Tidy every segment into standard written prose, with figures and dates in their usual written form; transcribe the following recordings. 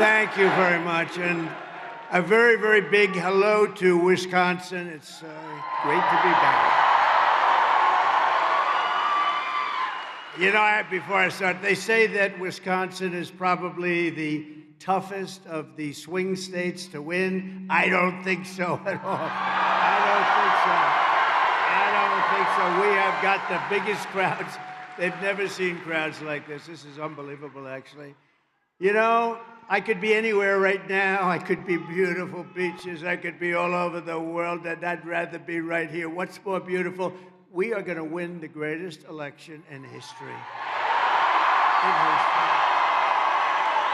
Thank you very much. And a very, very big hello to Wisconsin. It's great to be back. You know, before I start, they say that Wisconsin is probably the toughest of the swing states to win. I don't think so at all. I don't think so. We have got the biggest crowds. They've never seen crowds like this. This is unbelievable, actually. You know, I could be anywhere right now. I could be beautiful beaches. I could be all over the world, and I'd rather be right here. What's more beautiful? We are going to win the greatest election in history.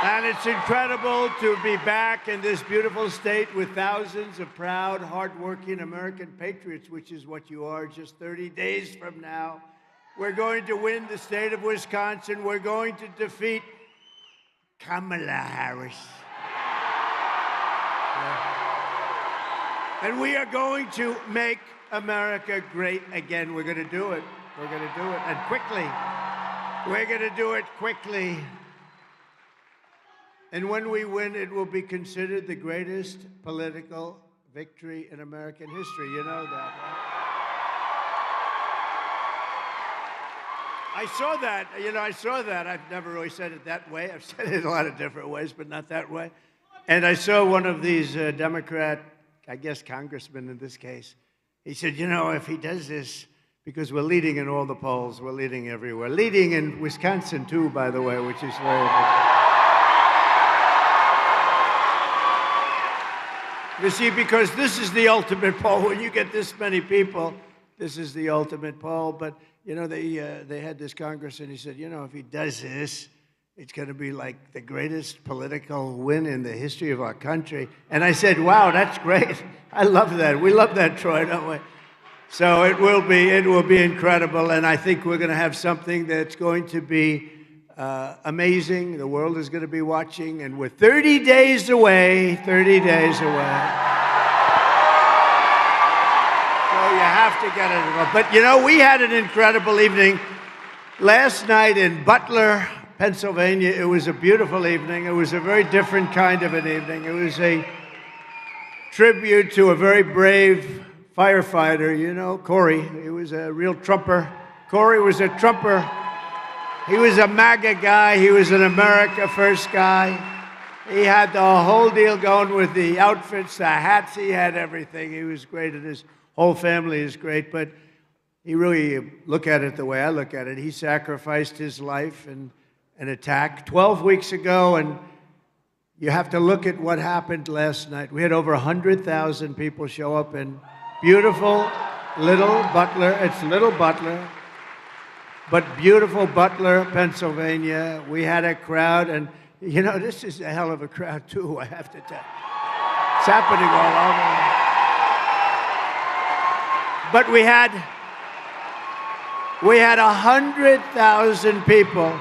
And it's incredible to be back in this beautiful state with thousands of proud, hardworking American patriots, which is what you are just 30 days from now. We're going to win the state of Wisconsin. We're going to defeat Kamala Harris. And we are going to make America great again. We're going to do it. We're going to do it, and quickly. We're going to do it quickly. And when we win, it will be considered the greatest political victory in American history. You know that, right? I saw that. You know, I saw that. I've never really said it that way. I've said it a lot of different ways, but not that way. And I saw one of these Democrat, I guess congressmen in this case. He said, you know, if he does this, because we're leading in all the polls, we're leading everywhere. Leading in Wisconsin, too, by the way, which is very important. You see, because this is the ultimate poll. When you get this many people, this is the ultimate poll. But, you know, they had this Congress, and he said, you know, if he does this, it's going to be like the greatest political win in the history of our country. And I said, wow, that's great. I love that. We love that, Troy, don't we? So it will be incredible. And I think we're going to have something that's going to be amazing. The world is going to be watching. And we're 30 days away, 30 days away. So you have to get it. But, you know, we had an incredible evening last night in Butler, Pennsylvania. It was a beautiful evening. It was a very different kind of an evening. It was a tribute to a very brave firefighter, you know, Corey. He was a real trumper. Corey was a trumper. He was a MAGA guy. He was an America First guy. He had the whole deal going with the outfits, the hats. He had everything. He was great, and his whole family is great. But he really, look at it the way I look at it, he sacrificed his life in an attack 12 weeks ago, and you have to look at what happened last night. We had over 100,000 people show up in beautiful little Butler. It's little Butler, but beautiful Butler, Pennsylvania. We had a crowd, and you know, this is a hell of a crowd too, I have to tell you. It's happening all over. But we had 100,000 people,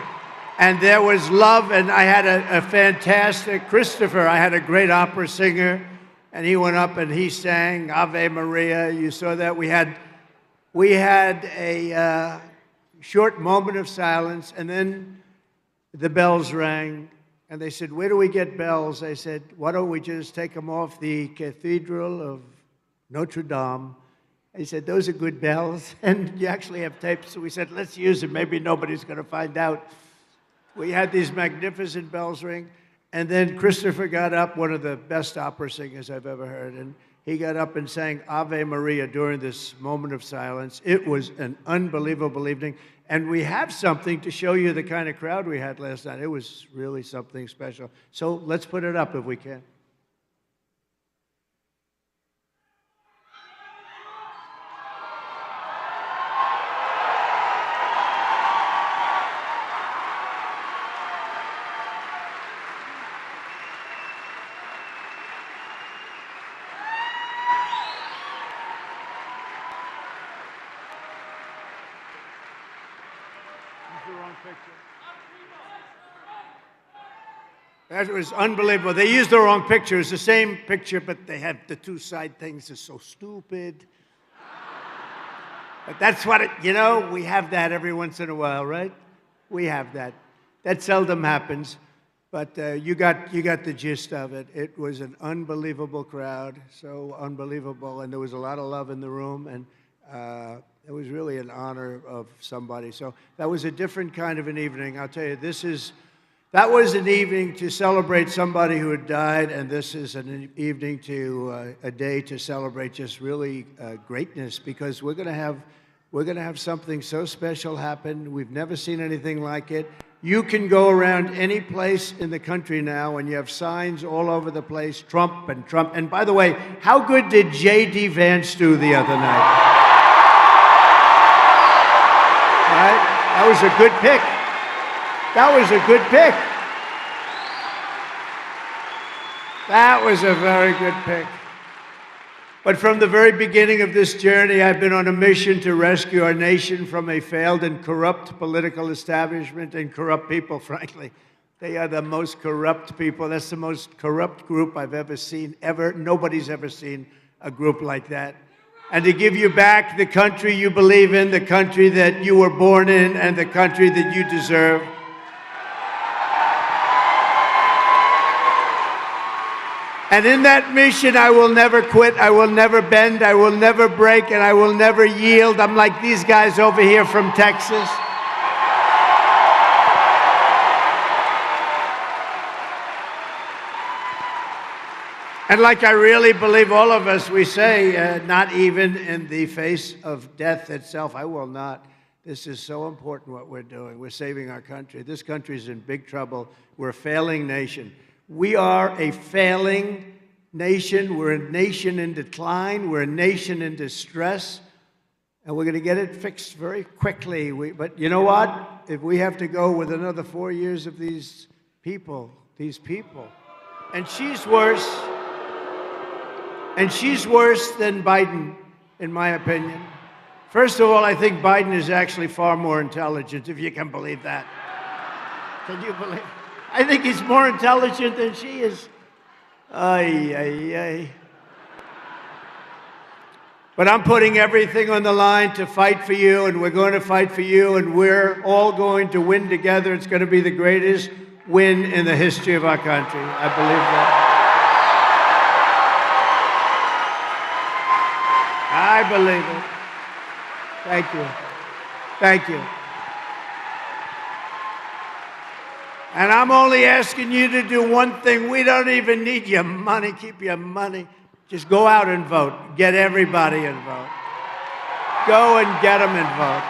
and there was love, and I had a fantastic Christopher. I had a great opera singer, and he went up and he sang Ave Maria. You saw that. We had a short moment of silence, and then the bells rang, and they said, where do we get bells? I said, why don't we just take them off the Cathedral of Notre Dame? He said, those are good bells, and you actually have tapes. So we said, let's use them. Maybe nobody's going to find out. We had these magnificent bells ring, and then Christopher got up, one of the best opera singers I've ever heard, and he got up and sang Ave Maria during this moment of silence. It was an unbelievable evening, and we have something to show you the kind of crowd we had last night. It was really something special. So let's put it up if we can. That was unbelievable. They used the wrong picture. It's the same picture, but they have the two side things. It's so stupid. But that's what it, you know, we have that every once in a while, right? We have that. That seldom happens. But you got the gist of it. It was an unbelievable crowd, so unbelievable, and there was a lot of love in the room, and it was really an honor of somebody. So that was a different kind of an evening. I'll tell you, that was an evening to celebrate somebody who had died, and this is an evening a day to celebrate just really greatness, because we're going to have something so special happen. We've never seen anything like it. You can go around any place in the country now, and you have signs all over the place, Trump and Trump. And by the way, how good did J.D. Vance do the other night? Right? That was a good pick. That was a good pick. That was a very good pick. But from the very beginning of this journey, I've been on a mission to rescue our nation from a failed and corrupt political establishment and corrupt people, frankly. They are the most corrupt people. That's the most corrupt group I've ever seen, ever. Nobody's ever seen a group like that. And to give you back the country you believe in, the country that you were born in, and the country that you deserve. And in that mission, I will never quit, I will never bend, I will never break, and I will never yield. I'm like these guys over here from Texas. And like I really believe all of us, we say, not even in the face of death itself, I will not. This is so important what we're doing. We're saving our country. This country is in big trouble. We're a failing nation. We are a failing nation. We're a nation in decline. We're a nation in distress. And we're going to get it fixed very quickly. But you know what? If we have to go with another 4 years of these people, and she's worse than Biden, in my opinion. First of all, I think Biden is actually far more intelligent, if you can believe that. Can you believe it? I think he's more intelligent than she is. Ay, ay, ay. But I'm putting everything on the line to fight for you, and we're going to fight for you, and we're all going to win together. It's going to be the greatest win in the history of our country. I believe that. I believe it. Thank you. Thank you. And I'm only asking you to do one thing. We don't even need your money. Keep your money. Just go out and vote. Get everybody involved. Go and get them involved.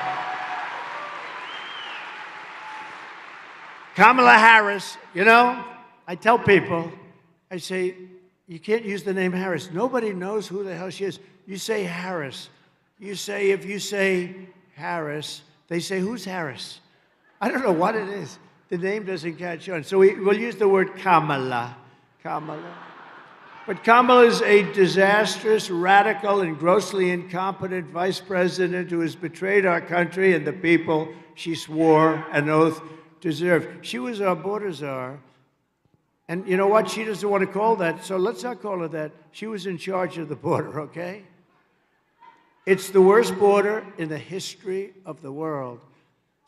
Kamala Harris, you know, I tell people, I say, you can't use the name Harris. Nobody knows who the hell she is. You say Harris. If you say Harris, they say, who's Harris? I don't know what it is. The name doesn't catch on. So we'll use the word Kamala. Kamala. But Kamala is a disastrous, radical, and grossly incompetent vice president who has betrayed our country and the people she swore an oath to serve. She was our border czar. And you know what? She doesn't want to call that, so let's not call her that. She was in charge of the border, okay? It's the worst border in the history of the world.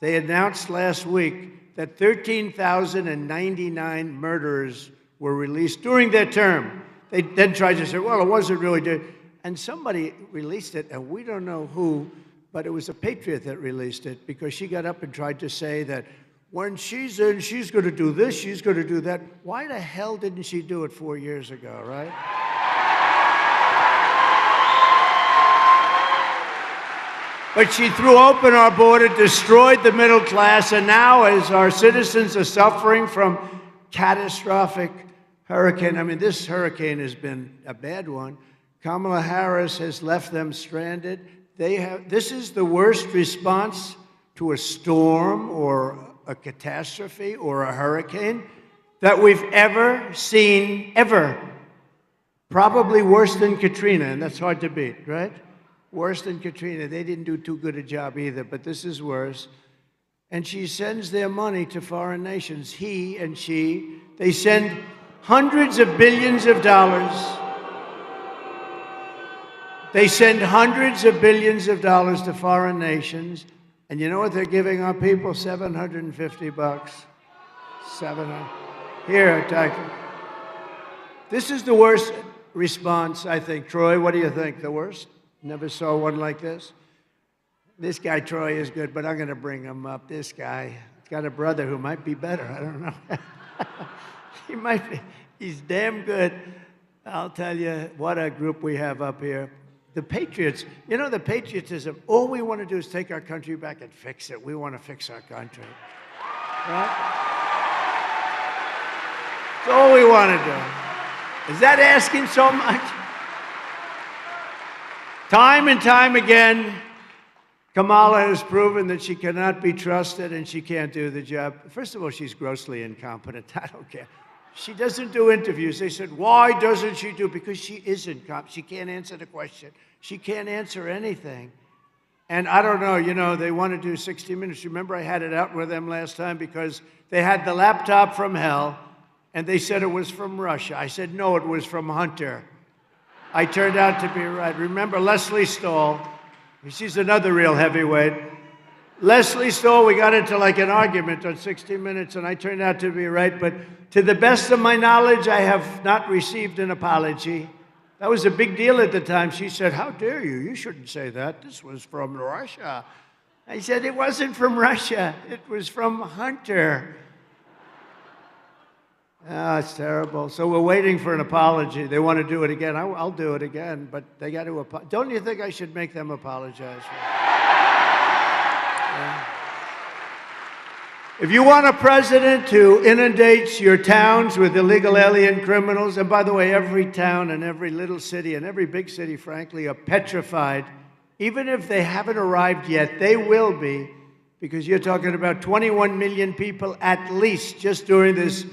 They announced last week that 13,099 murderers were released during their term. They then tried to say, well, it wasn't really good. And somebody released it, and we don't know who, but it was a patriot that released it, because she got up and tried to say that when she's in, she's going to do this, she's going to do that. Why the hell didn't she do it 4 years ago, right? But she threw open our border, destroyed the middle class, and now as our citizens are suffering from catastrophic hurricane, I mean, this hurricane has been a bad one. Kamala Harris has left them stranded. This is the worst response to a storm or a catastrophe or a hurricane that we've ever seen, ever. Probably worse than Katrina, and that's hard to beat, right? Worse than Katrina. They didn't do too good a job either, but this is worse. And she sends their money to foreign nations. He and she, they send hundreds of billions of dollars. They send hundreds of billions of dollars to foreign nations. And you know what they're giving our people? $750. 700. Here, Tiger. This is the worst response, I think. Troy, what do you think? The worst? Never saw one like this. This guy, Troy, is good, but I'm going to bring him up. This guy, he's got a brother who might be better. I don't know. He might be. He's damn good. I'll tell you what a group we have up here. The Patriots, you know, the patriotism, all we want to do is take our country back and fix it. We want to fix our country. Right? That's all we want to do. Is that asking so much? Time and time again, Kamala has proven that she cannot be trusted and she can't do the job. First of all, she's grossly incompetent. I don't care. She doesn't do interviews. They said, why doesn't she do? Because she isn't competent. She can't answer the question. She can't answer anything. And I don't know, you know, they want to do 60 Minutes. Remember I had it out with them last time because they had the laptop from hell and they said it was from Russia. I said, no, it was from Hunter. I turned out to be right. Remember Leslie Stahl? She's another real heavyweight. Leslie Stahl, we got into like an argument on 60 Minutes, and I turned out to be right. But to the best of my knowledge, I have not received an apology. That was a big deal at the time. She said, how dare you? You shouldn't say that. This was from Russia. I said, it wasn't from Russia. It was from Hunter. Oh, it's terrible. So we're waiting for an apology. They want to do it again. I'll do it again, but they got to apologize. Don't you think I should make them apologize? Yeah. If you want a president who inundates your towns with illegal alien criminals, and by the way, every town and every little city and every big city, frankly, are petrified. Even if they haven't arrived yet, they will be, because you're talking about 21 million people at least just during this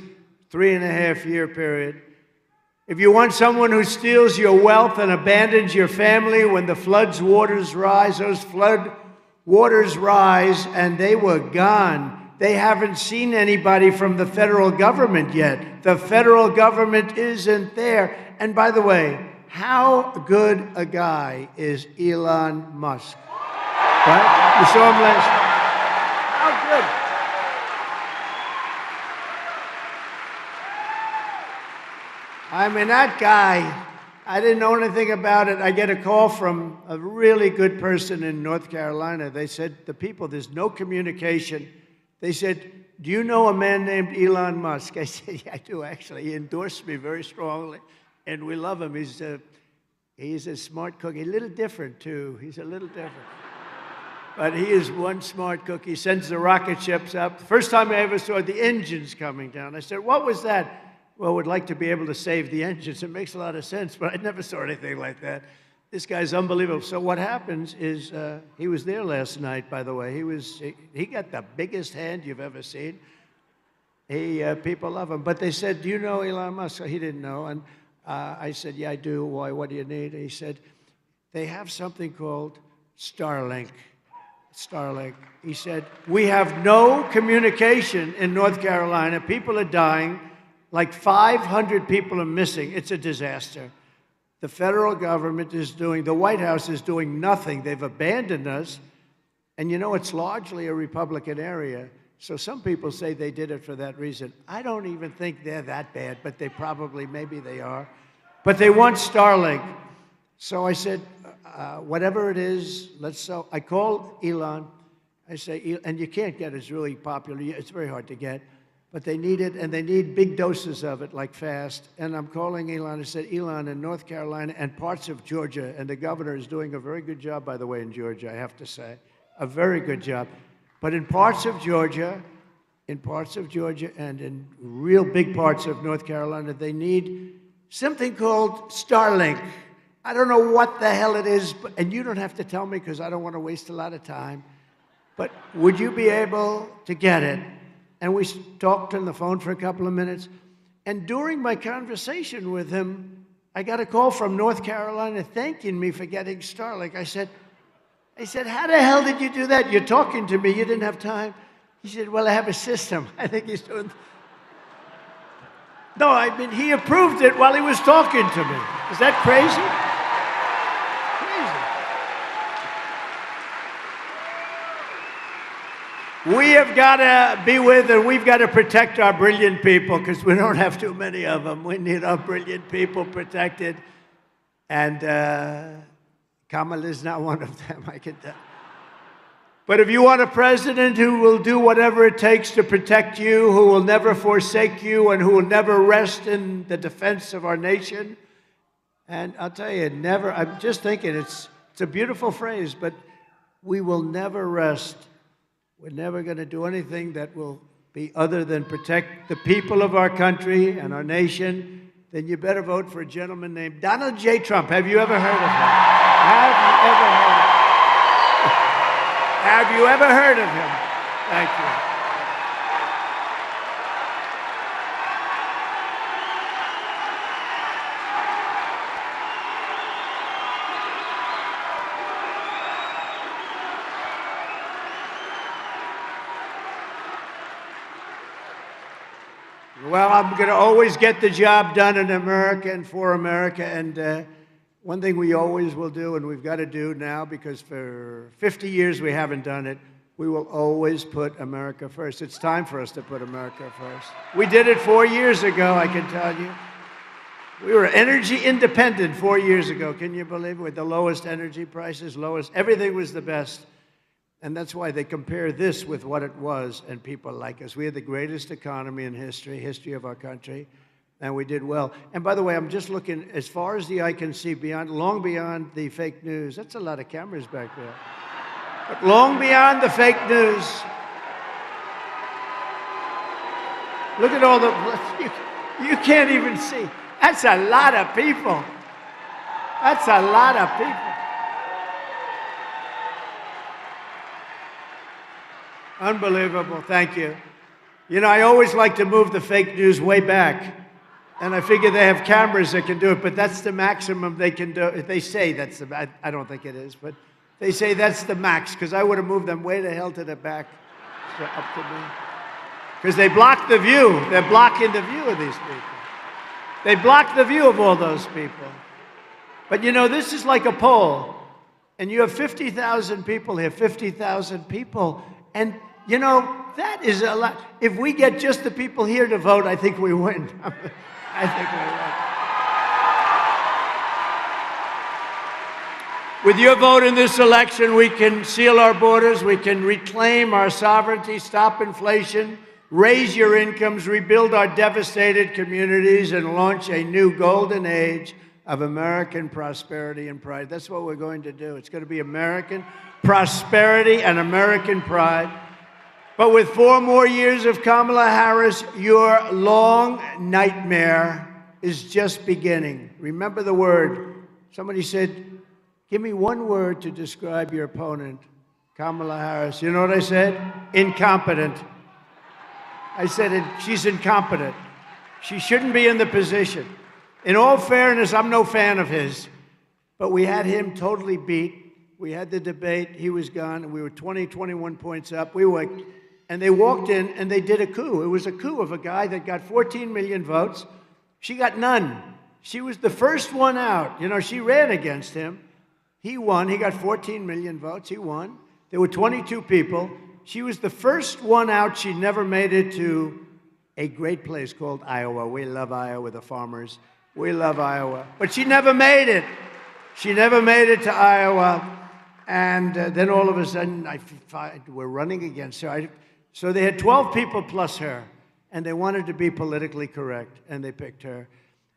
3.5-year period. If you want someone who steals your wealth and abandons your family when the flood's waters rise, those flood waters rise and they were gone. They haven't seen anybody from the federal government yet. The federal government isn't there. And by the way, how good a guy is Elon Musk? Right? You saw him last night. How good? I mean, that guy, I didn't know anything about it. I get a call from a really good person in North Carolina. They said, the people, there's no communication. They said, do you know a man named Elon Musk? I said, yeah, I do, actually. He endorsed me very strongly, and we love him. He's a smart cookie, a little different, too. He's a little different. But he is one smart cook. He sends the rocket ships up. First time I ever saw the engines coming down. I said, what was that? Well, would like to be able to save the engines. It makes a lot of sense, but I never saw anything like that. This guy's unbelievable. So what happens is, he was there last night, by the way. He got the biggest hand you've ever seen. People love him. But they said, do you know Elon Musk? He didn't know. And I said, yeah, I do. Why? What do you need? He said, they have something called Starlink. Starlink. He said, we have no communication in North Carolina. People are dying. Like 500 people are missing. It's a disaster. The federal government is doing, the White House is doing nothing. They've abandoned us. And you know, it's largely a Republican area. So some people say they did it for that reason. I don't even think they're that bad, but they probably, maybe they are. But they want Starlink. So I said, whatever it is, I called Elon. I say, and you can't get it, it's really popular. It's very hard to get. But they need it, and they need big doses of it, like fast. And I'm calling Elon. I said, Elon, in North Carolina and parts of Georgia, and the governor is doing a very good job, by the way, in Georgia, I have to say. A very good job. But in parts of Georgia, and in real big parts of North Carolina, they need something called Starlink. I don't know what the hell it is, and you don't have to tell me because I don't want to waste a lot of time. But would you be able to get it? And we talked on the phone for a couple of minutes. And during my conversation with him, I got a call from North Carolina thanking me for getting Starlink. I said, how the hell did you do that? You're talking to me. You didn't have time. He said, well, I have a system. I think he's doing... No, I mean, he approved it while he was talking to me. Is that crazy? We have got to be with and we've got to protect our brilliant people because we don't have too many of them. We need our brilliant people protected. And Kamala is not one of them, I can tell. But if you want a president who will do whatever it takes to protect you, who will never forsake you, and who will never rest in the defense of our nation, and I'll tell you, never, I'm just thinking, it's a beautiful phrase, but we will never rest. We're never going to do anything that will be other than protect the people of our country and our nation. Then you better vote for a gentleman named Donald J. Trump. Have you ever heard of him? Have you ever heard of him? Have you ever heard of him? Thank you. Well, I'm going to always get the job done in America and for America. And one thing we always will do, and we've got to do now, because for 50 years we haven't done it, we will always put America first. It's time for us to put America first. We did it 4 years ago, I can tell you. We were energy independent 4 years ago. Can you believe it? With the lowest energy prices, everything was the best. And that's why they compare this with what it was, and people like us. We had the greatest economy in history of our country, and we did well. And by the way, I'm just looking as far as the eye can see, long beyond the fake news. That's a lot of cameras back there. But long beyond the fake news. Look at all the, you can't even see. That's a lot of people. That's a lot of people. Unbelievable. Thank you. You know, I always like to move the fake news way back. And I figure they have cameras that can do it, but that's the maximum they can do. They say that's the, I don't think it is, but they say that's the max, because I would have moved them way the hell to the back. So up to me. Because they block the view. They're blocking the view of these people. They block the view of all those people. But you know, this is like a poll. And you have 50,000 people here, 50,000 people. And you know, that is a lot. If we get just the people here to vote, I think we win. I think we win. With your vote in this election, we can seal our borders, we can reclaim our sovereignty, stop inflation, raise your incomes, rebuild our devastated communities, and launch a new golden age of American prosperity and pride. That's what we're going to do. It's going to be American prosperity and American pride. But with 4 more years of Kamala Harris, your long nightmare is just beginning. Remember the word. Somebody said, give me one word to describe your opponent, Kamala Harris. You know what I said? Incompetent. I said, she's incompetent. She shouldn't be in the position. In all fairness, I'm no fan of his, but we had him totally beat. We had the debate, he was gone, and we were 20, 21 points up. And they walked in and they did a coup. It was a coup of a guy that got 14 million votes. She got none. She was the first one out. You know, she ran against him. He won. He got 14 million votes. He won. There were 22 people. She was the first one out. She never made it to a great place called Iowa. We love Iowa, the farmers. We love Iowa. But she never made it. She never made it to Iowa. And then all of a sudden, we're running against her. So they had 12 people plus her, and they wanted to be politically correct, and they picked her.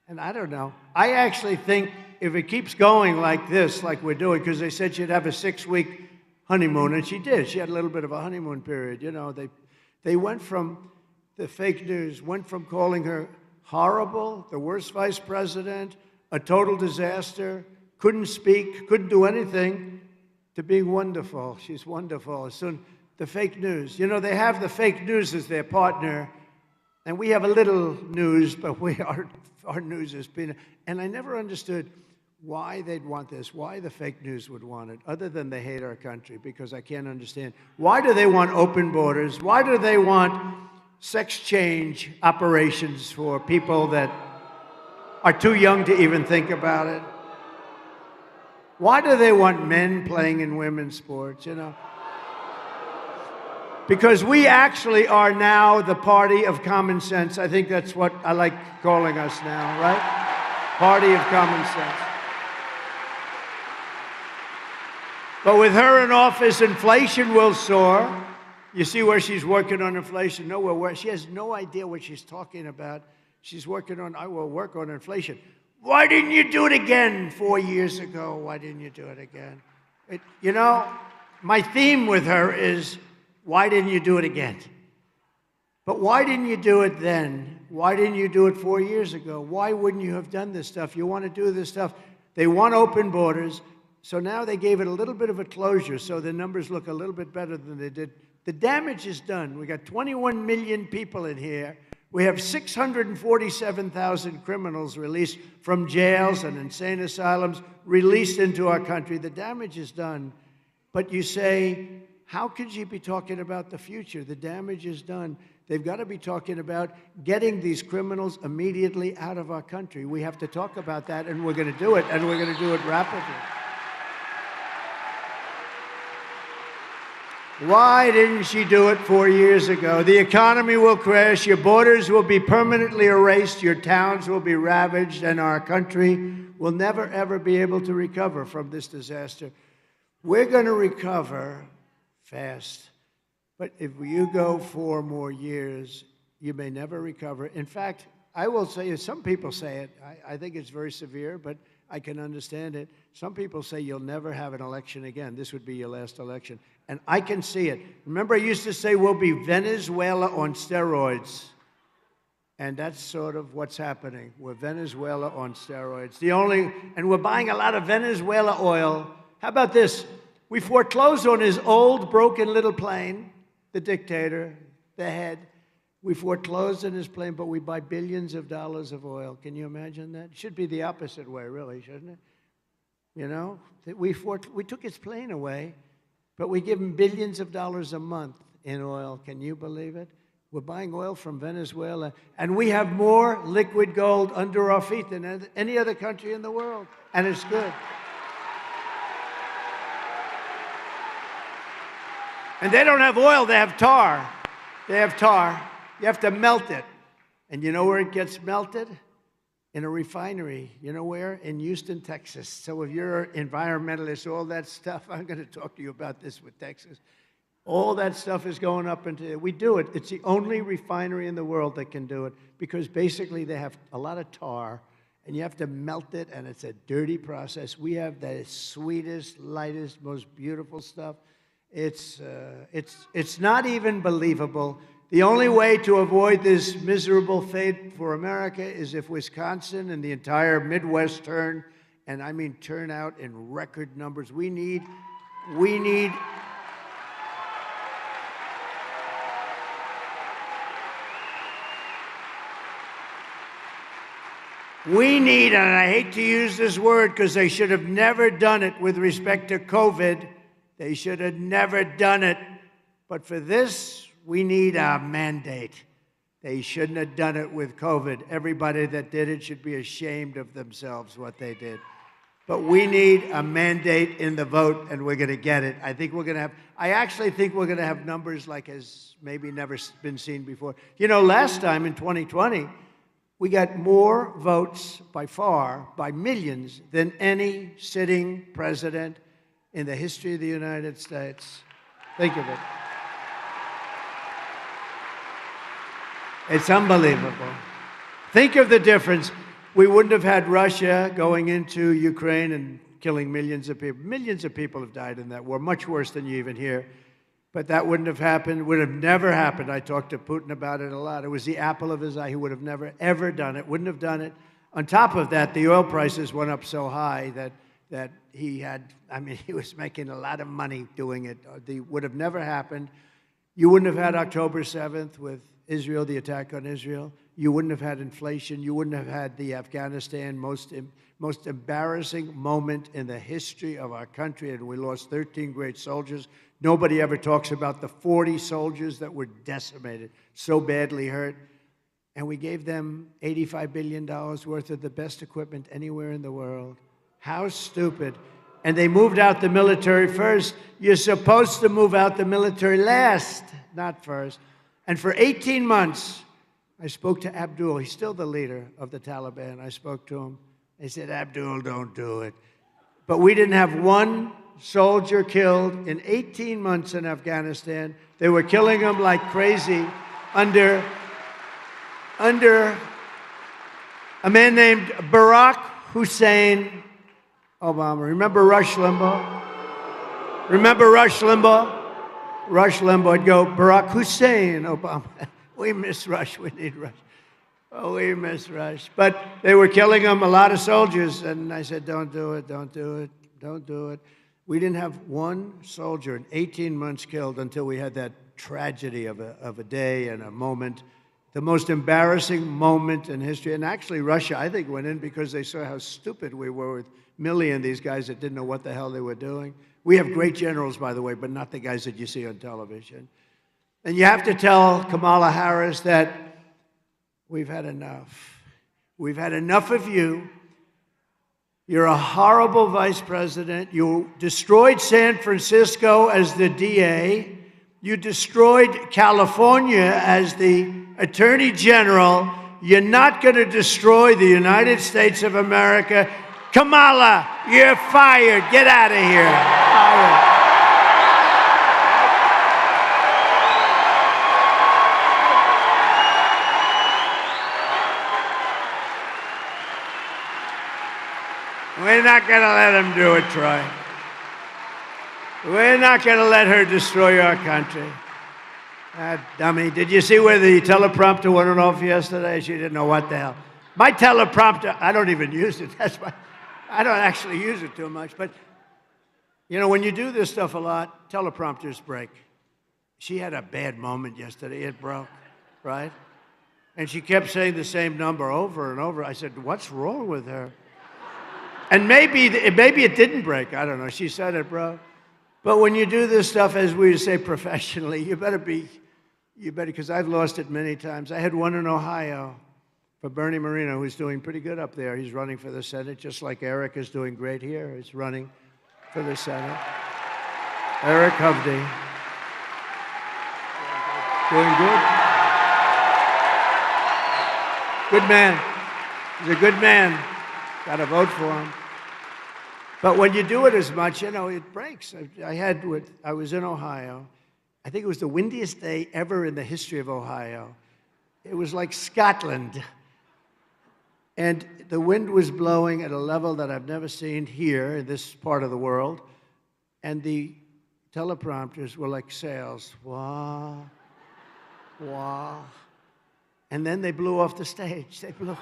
And I don't know. I actually think if it keeps going like this, like we're doing, because they said she'd have a 6-week honeymoon, and she did. She had a little bit of a honeymoon period. You know, they went from, the fake news, went from calling her horrible, the worst vice president, a total disaster, couldn't speak, couldn't do anything, to being wonderful. She's wonderful. Soon, the fake news. You know, they have the fake news as their partner, and we have a little news, but our news is peanut. And I never understood why they'd want this, why the fake news would want it, other than they hate our country, because I can't understand. Why do they want open borders? Why do they want sex change operations for people that are too young to even think about it? Why do they want men playing in women's sports, you know? Because we actually are now the party of common sense. I think that's what I like calling us now, right? Party of common sense. But with her in office, inflation will soar. You see where she's working on inflation? Nowhere where she has no idea what she's talking about. She's working on, I will work on inflation. Why didn't you do it again 4 years ago? Why didn't you do it again? You know, my theme with her is, why didn't you do it again? But why didn't you do it then? Why didn't you do it 4 years ago? Why wouldn't you have done this stuff? You want to do this stuff. They want open borders. So now they gave it a little bit of a closure, so the numbers look a little bit better than they did. The damage is done. We got 21 million people in here. We have 647,000 criminals released from jails and insane asylums, released into our country. The damage is done. But you say, how could you be talking about the future? The damage is done. They've got to be talking about getting these criminals immediately out of our country. We have to talk about that, and we're going to do it, and we're going to do it rapidly. Why didn't she do it 4 years ago? The economy will crash, your borders will be permanently erased, your towns will be ravaged, and our country will never, ever be able to recover from this disaster. We're going to recover fast, but if you go 4 more years, you may never recover. In fact, I will say, some people say it, I think it's very severe, but I can understand it. Some people say you'll never have an election again. This would be your last election. And I can see it. Remember, I used to say we'll be Venezuela on steroids. And that's sort of what's happening. We're Venezuela on steroids. And we're buying a lot of Venezuela oil. How about this? We foreclosed on his old, broken little plane, the dictator, the head. We foreclosed on his plane, but we buy billions of dollars of oil. Can you imagine that? It should be the opposite way, really, shouldn't it? You know, we took his plane away, but we give him billions of dollars a month in oil. Can you believe it? We're buying oil from Venezuela, and we have more liquid gold under our feet than any other country in the world, and it's good. And they don't have oil, they have tar. They have tar. You have to melt it. And you know where it gets melted? In a refinery. You know where? In Houston, Texas. So if you're an environmentalist, all that stuff, I'm going to talk to you about this with Texas. All that stuff is going up into, we do it. It's the only refinery in the world that can do it because basically they have a lot of tar and you have to melt it and it's a dirty process. We have the sweetest, lightest, most beautiful stuff. It's not even believable. The only way to avoid this miserable fate for America is if Wisconsin and the entire Midwest turn, and I mean turn out in record numbers. We need, and I hate to use this word because they should have never done it with respect to COVID. They should have never done it. But for this, we need a mandate. They shouldn't have done it with COVID. Everybody that did it should be ashamed of themselves, what they did. But we need a mandate in the vote, and we're going to get it. I actually think we're going to have numbers like has maybe never been seen before. You know, last time in 2020, we got more votes by far, by millions, than any sitting president in the history of the United States. Think of it. It's unbelievable. Think of the difference. We wouldn't have had Russia going into Ukraine and killing millions of people. Millions of people have died in that war, much worse than you even hear. But that wouldn't have happened, would have never happened. I talked to Putin about it a lot. It was the apple of his eye. He would have never, ever done it, wouldn't have done it. On top of that, the oil prices went up so high that he was making a lot of money doing it. It would have never happened. You wouldn't have had October 7th with Israel, the attack on Israel. You wouldn't have had inflation. You wouldn't have had the Afghanistan most embarrassing moment in the history of our country, and we lost 13 great soldiers. Nobody ever talks about the 40 soldiers that were decimated, so badly hurt. And we gave them $85 billion worth of the best equipment anywhere in the world. How stupid. and they moved out the military first. You're supposed to move out the military last, not first. And for 18 months, I spoke to Abdul. He's still the leader of the Taliban. I spoke to him. They said, Abdul, don't do it. But we didn't have one soldier killed in 18 months in Afghanistan. They were killing them like crazy under a man named Barack Hussein Obama. Remember Rush Limbaugh? Remember Rush Limbaugh? Rush Limbaugh would go, Barack Hussein Obama. We miss Rush. We need Rush. Oh, we miss Rush. But they were killing them, a lot of soldiers. And I said, don't do it, don't do it, don't do it. We didn't have one soldier in 18 months killed until we had that tragedy of a day and a moment. The most embarrassing moment in history. And actually, Russia, I think, went in because they saw how stupid we were with Milley and these guys that didn't know what the hell they were doing. We have great generals, by the way, but not the guys that you see on television. And you have to tell Kamala Harris that we've had enough. We've had enough of you. You're a horrible vice president. You destroyed San Francisco as the DA. You destroyed California as the Attorney General. You're not going to destroy the United States of America. Kamala, you're fired. Get out of here. Fired. We're not going to let him do it, Troy. We're not going to let her destroy our country. That dummy. Did you see where the teleprompter went off yesterday? She didn't know what the hell. My teleprompter, I don't even use it. I don't actually use it too much. But, you know, when you do this stuff a lot, teleprompters break. She had a bad moment yesterday. It broke, right? And she kept saying the same number over and over. I said, what's wrong with her? And maybe it didn't break. I don't know. She said it broke. But when you do this stuff, as we say professionally, you better, because I've lost it many times. I had one in Ohio for Bernie Moreno, who's doing pretty good up there. He's running for the Senate, just like Eric is doing great here. He's running for the Senate. Eric Hovde. Doing good. Good man. He's a good man. Got to vote for him. But when you do it as much, you know, it breaks. I was in Ohio. I think it was the windiest day ever in the history of Ohio. It was like Scotland. And the wind was blowing at a level that I've never seen here in this part of the world. And the teleprompters were like sails. Wah, wah. And then they blew off the stage. They blew.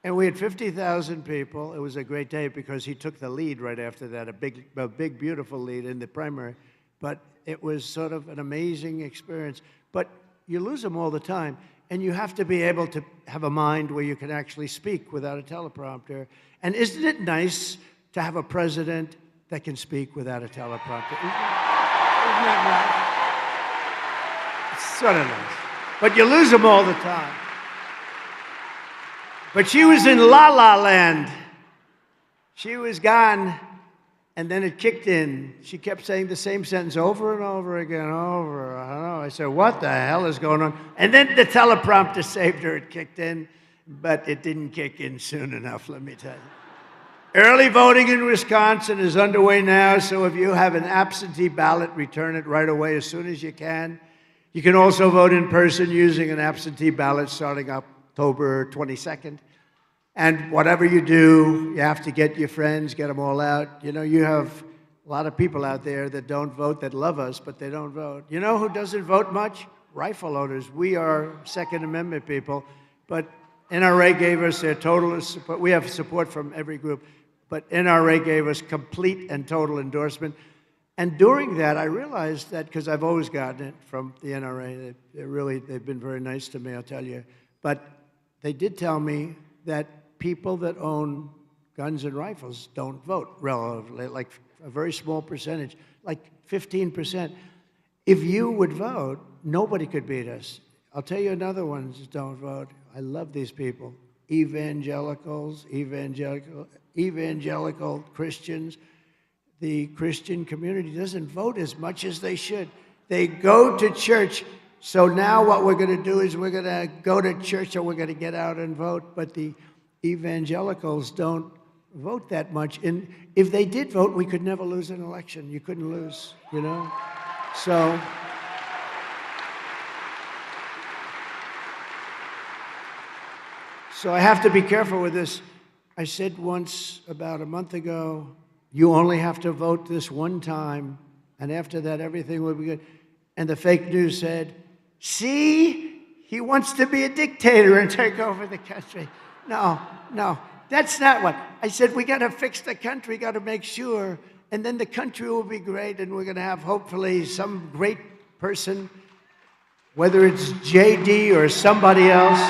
And we had 50,000 people. It was a great day because he took the lead right after that, a big, beautiful lead in the primary. But it was sort of an amazing experience. But you lose them all the time, and you have to be able to have a mind where you can actually speak without a teleprompter. And isn't it nice to have a president that can speak without a teleprompter? Isn't that nice? It's sort of nice. But you lose them all the time. But she was in La La Land. She was gone, and then it kicked in. She kept saying the same sentence over and over again, over. I don't know. I said, what the hell is going on? And then the teleprompter saved her. It kicked in, but it didn't kick in soon enough, let me tell you. Early voting in Wisconsin is underway now, so if you have an absentee ballot, return it right away as soon as you can. You can also vote in person using an absentee ballot starting October 22nd. And whatever you do, you have to get your friends, get them all out. You know, you have a lot of people out there that don't vote, that love us, but they don't vote. You know who doesn't vote much? Rifle owners. We are Second Amendment people, but NRA gave us their total support. We have support from every group, but NRA gave us complete and total endorsement. And during that, I realized that, because I've always gotten it from the NRA, they've been very nice to me, I'll tell you. But they did tell me that people that own guns and rifles don't vote relatively, like a very small percentage, like 15%. If you would vote, nobody could beat us. I'll tell you another one that don't vote. I love these people. evangelicals, evangelical Christians. The Christian community doesn't vote as much as they should. They go to church. So now what we're going to do is we're going to go to church or we're going to get out and vote. But the evangelicals don't vote that much. And if they did vote, we could never lose an election. You couldn't lose, you know? So I have to be careful with this. I said once about a month ago, you only have to vote this one time, and after that, everything will be good. And the fake news said, see, he wants to be a dictator and take over the country. No, that's not what. I said, we got to fix the country, got to make sure, and then the country will be great, and we're going to have, hopefully, some great person, whether it's JD or somebody else.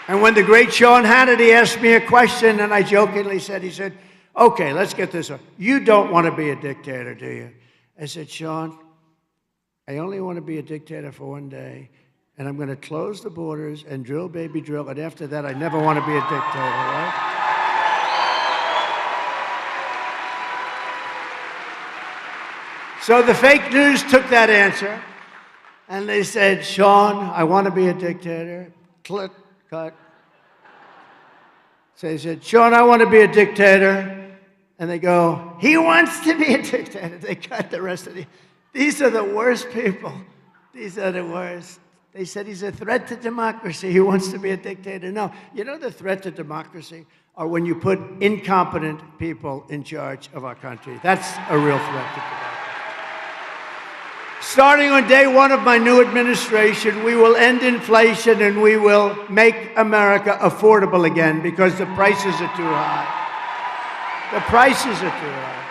And when the great Sean Hannity asked me a question, and I jokingly said, he said, okay, let's get this on. You don't want to be a dictator, do you? I said, Sean, I only want to be a dictator for one day, and I'm going to close the borders and drill, baby, drill, and after that, I never want to be a dictator, right? So the fake news took that answer, and they said, Sean, I want to be a dictator. Click. Cut. So he said, Sean, I want to be a dictator. And they go, he wants to be a dictator. They cut the rest of these are the worst people. These are the worst. They said he's a threat to democracy. He wants to be a dictator. No, you know the threat to democracy are when you put incompetent people in charge of our country. That's a real threat to democracy. Starting on day one of my new administration, we will end inflation and we will make America affordable again because the prices are too high. The prices are too high.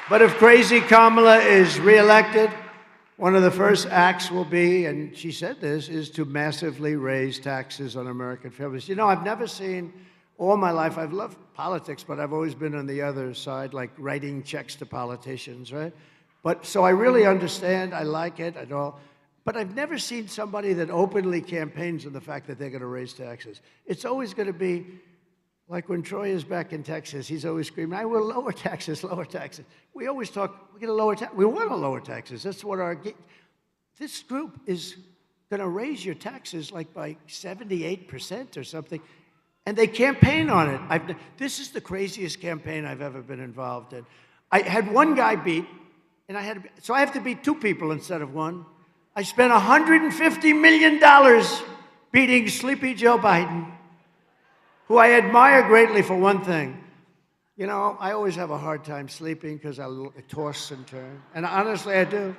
But if crazy Kamala is reelected, one of the first acts will be, and she said this, is to massively raise taxes on American families. You know, I've never seen, all my life, I've loved politics, but I've always been on the other side, like writing checks to politicians, right? But so I really understand, I like it and all, but I've never seen somebody that openly campaigns on the fact that they're going to raise taxes. It's always going to be like when Troy is back in Texas, he's always screaming, I will lower taxes, lower taxes. We always talk, we're going to lower taxes. We want to lower taxes. That's what this group is going to raise your taxes like by 78% or something, and they campaign on it. This is the craziest campaign I've ever been involved in. I had one guy beat, and so I have to beat two people instead of one. I spent $150 million beating Sleepy Joe Biden, who I admire greatly for one thing. You know, I always have a hard time sleeping because I toss and turn. And honestly, I do.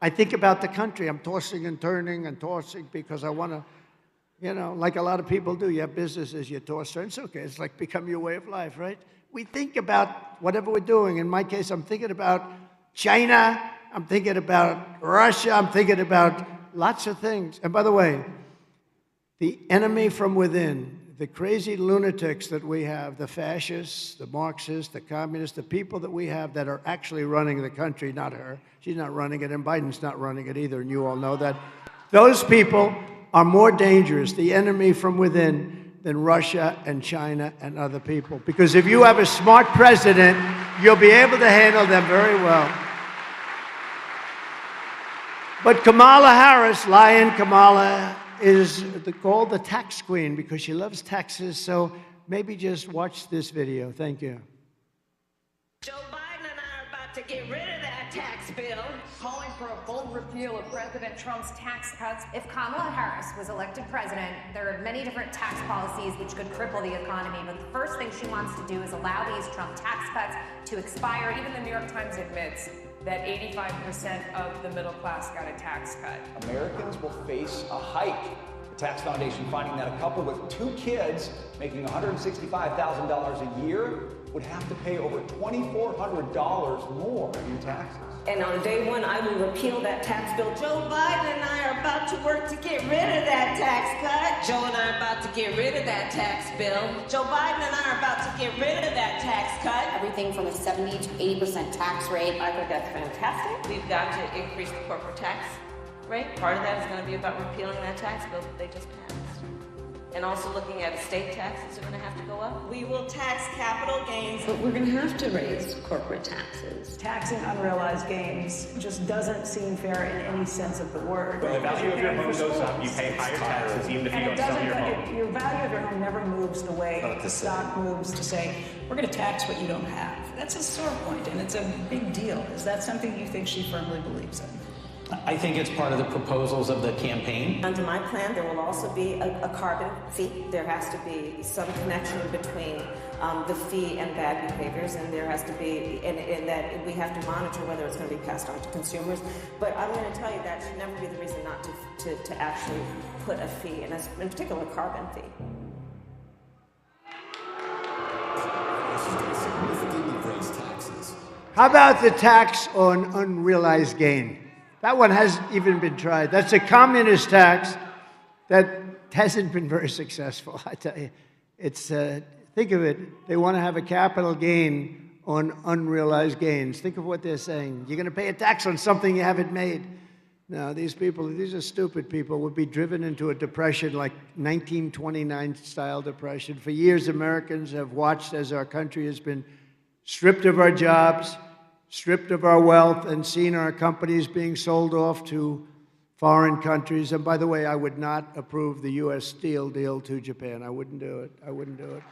I think about the country. I'm tossing and turning and tossing because I want to, you know, like a lot of people do. You have businesses, you toss, turn. It's okay. It's like become your way of life, right? We think about whatever we're doing. In my case, I'm thinking about China, I'm thinking about Russia, I'm thinking about lots of things. And by the way, the enemy from within, the crazy lunatics that we have, the fascists, the Marxists, the communists, the people that we have that are actually running the country, not her. She's not running it, and Biden's not running it either, and you all know that. Those people are more dangerous, the enemy from within, than Russia and China and other people. Because if you have a smart president, you'll be able to handle them very well. But Kamala Harris, Lion Kamala, is called the tax queen because she loves taxes. So maybe just watch this video. Thank you. Joe Biden and I are about to get rid of that tax bill. Calling for a bold repeal of President Trump's tax cuts. If Kamala Harris was elected president, there are many different tax policies which could cripple the economy, but the first thing she wants to do is allow these Trump tax cuts to expire. Even the New York Times admits that 85% of the middle class got a tax cut. Americans will face a hike. The Tax Foundation finding that a couple with 2 kids making $165,000 a year would have to pay over $2,400 more in taxes. And on day one, I will repeal that tax bill. Joe Biden and I are about to work to get rid of that tax cut. Joe and I are about to get rid of that tax bill. Joe Biden and I are about to get rid of that tax cut. Everything from a 70 to 80% tax rate. I think that's fantastic. We've got to increase the corporate tax rate. Part of that is going to be about repealing that tax bill that they just passed. And also looking at estate taxes are going to have to go up. We will tax capital gains, but we're going to have to raise corporate taxes. Taxing unrealized gains just doesn't seem fair in any sense of the word. When the value of your home goes up, you pay higher taxes even if you don't sell your home. Your value of your home never moves the way the stock moves to say, we're going to tax what you don't have. That's a sore point, and it's a big deal. Is that something you think she firmly believes in? I think it's part of the proposals of the campaign. Under my plan, there will also be a carbon fee. There has to be some connection between the fee and bad behaviors, and there has to be, and that we have to monitor whether it's going to be passed on to consumers. But I'm going to tell you that should never be the reason not to actually put a fee, and in particular, a carbon fee. How about the tax on unrealized gain? That one hasn't even been tried. That's a communist tax that hasn't been very successful, I tell you. It's, think of it, they want to have a capital gain on unrealized gains. Think of what they're saying. You're going to pay a tax on something you haven't made. No, these people, these are stupid people, would be driven into a depression like 1929-style depression. For years, Americans have watched as our country has been stripped of our jobs, stripped of our wealth, and seen our companies being sold off to foreign countries. And by the way, I would not approve the U.S. steel deal to Japan. I wouldn't do it. I wouldn't do it.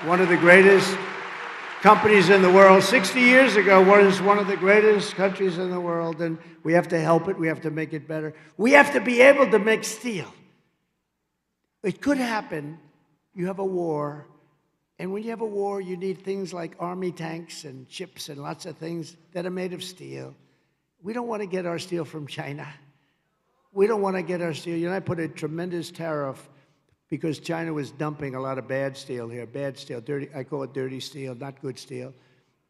One of the greatest companies in the world, 60 years ago, was one of the greatest countries in the world, and we have to help it. We have to make it better. We have to be able to make steel. It could happen. You have a war. And when you have a war, you need things like army tanks and ships and lots of things that are made of steel. We don't want to get our steel from China. We don't want to get our steel. You know, I put a tremendous tariff because China was dumping a lot of bad steel here. Bad steel, dirty, I call it dirty steel, not good steel.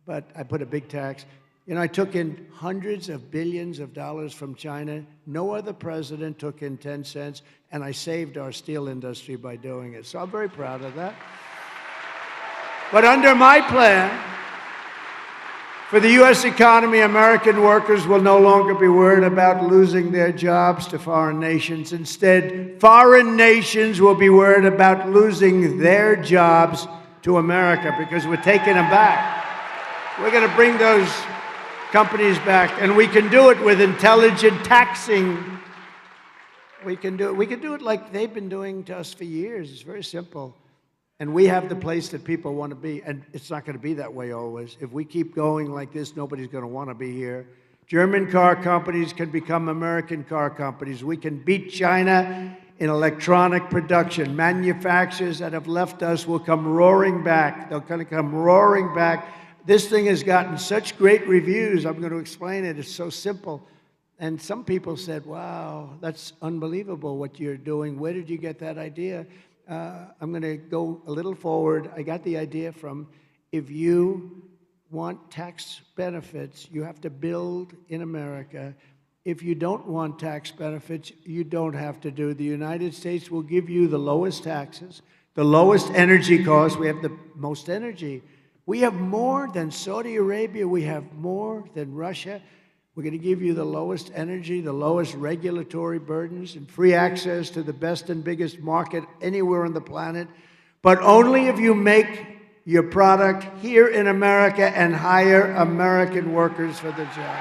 But I put a big tax. You know, I took in hundreds of billions of dollars from China. No other president took in 10 cents, and I saved our steel industry by doing it. So I'm very proud of that. But under my plan, for the U.S. economy, American workers will no longer be worried about losing their jobs to foreign nations. Instead, foreign nations will be worried about losing their jobs to America because we're taking them back. We're going to bring those companies back, and we can do it with intelligent taxing. We can do it like they've been doing to us for years. It's very simple. And we have the place that people want to be, and it's not going to be that way always. If we keep going like this, nobody's going to want to be here. German car companies can become American car companies. We can beat China in electronic production. Manufacturers that have left us will come roaring back. They're going to come roaring back. This thing has gotten such great reviews. I'm going to explain it. It's so simple. And some people said, wow, that's unbelievable what you're doing. Where did you get that idea? I'm going to go a little forward. I got the idea from, if you want tax benefits, you have to build in America. If you don't want tax benefits, you don't have to do. The United States will give you the lowest taxes, the lowest energy costs. We have the most energy. We have more than Saudi Arabia. We have more than Russia. We're going to give you the lowest energy, the lowest regulatory burdens, and free access to the best and biggest market anywhere on the planet, but only if you make your product here in America and hire American workers for the job.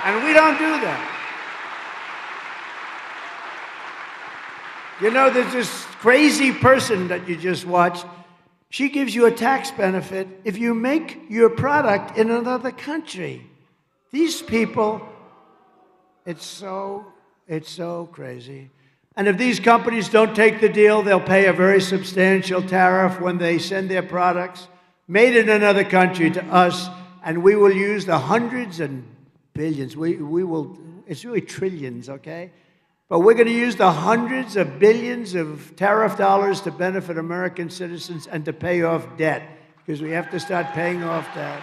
And we don't do that. You know, there's this crazy person that you just watched. She gives you a tax benefit if you make your product in another country. These people, it's so crazy. And if these companies don't take the deal, they'll pay a very substantial tariff when they send their products made in another country to us, and we will use the hundreds and billions. We will, it's really trillions, okay? But we're going to use the hundreds of billions of tariff dollars to benefit American citizens and to pay off debt, because we have to start paying off debt.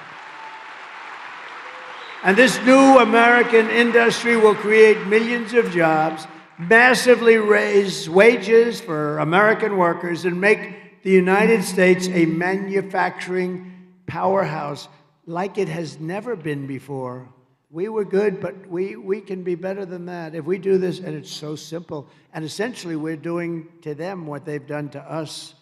And this new American industry will create millions of jobs, massively raise wages for American workers, and make the United States a manufacturing powerhouse like it has never been before. We were good, but we can be better than that. If we do this, and it's so simple, and essentially we're doing to them what they've done to us.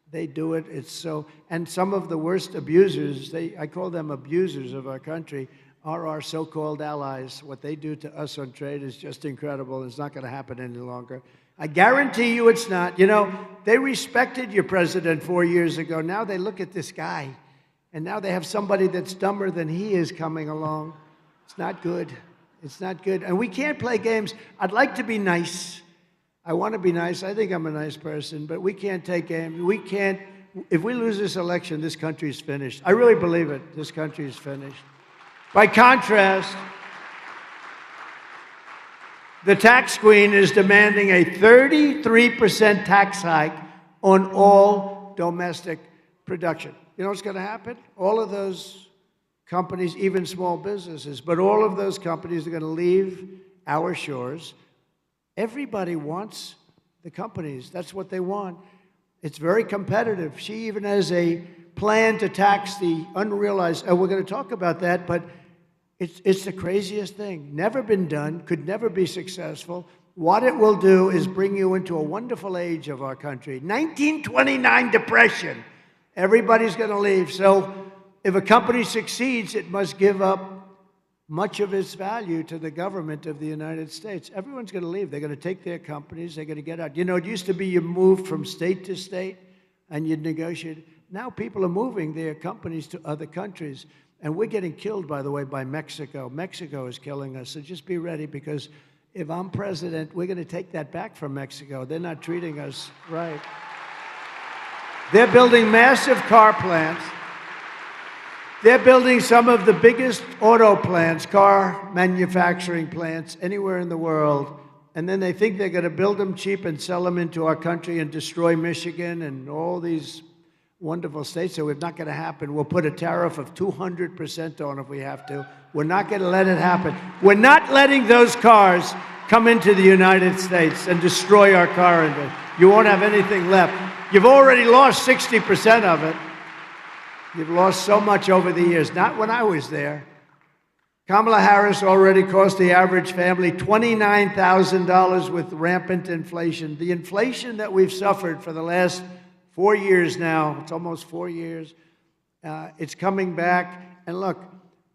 They do it, it's so, and some of the worst abusers, I call them abusers of our country, are our so-called allies. What they do to us on trade is just incredible. It's not going to happen any longer. I guarantee you it's not. You know, they respected your president 4 years ago. Now they look at this guy, and now they have somebody that's dumber than he is coming along. It's not good. It's not good. And we can't play games. I'd like to be nice. I want to be nice. I think I'm a nice person, but we can't take games. We can't. If we lose this election, this country's finished. I really believe it. This country's finished. By contrast, the tax queen is demanding a 33% tax hike on all domestic production. You know what's going to happen? All of those companies, even small businesses, but all of those companies are going to leave our shores. Everybody wants the companies. That's what they want. It's very competitive. She even has a plan to tax the unrealized, and we're going to talk about that, but it's the craziest thing. Never been done, could never be successful. What it will do is bring you into a wonderful age of our country. 1929 depression. Everybody's going to leave. So if a company succeeds, it must give up much of its value to the government of the United States. Everyone's going to leave. They're going to take their companies. They're going to get out. You know, it used to be you moved from state to state and you'd negotiate. Now people are moving their companies to other countries. And we're getting killed, by the way, by Mexico. Mexico is killing us. So just be ready, because if I'm president, we're going to take that back from Mexico. They're not treating us right. They're building massive car plants. They're building some of the biggest auto plants, car manufacturing plants anywhere in the world. And then they think they're going to build them cheap and sell them into our country and destroy Michigan and all these wonderful states. So it's not going to happen. We'll put a tariff of 200% on if we have to. We're not going to let it happen. We're not letting those cars come into the United States and destroy our car industry. You won't have anything left. You've already lost 60% of it. You've lost so much over the years. Not when I was there. Kamala Harris already cost the average family $29,000 with rampant inflation. The inflation that we've suffered for the last 4 years now, it's almost 4 years, it's coming back. And look,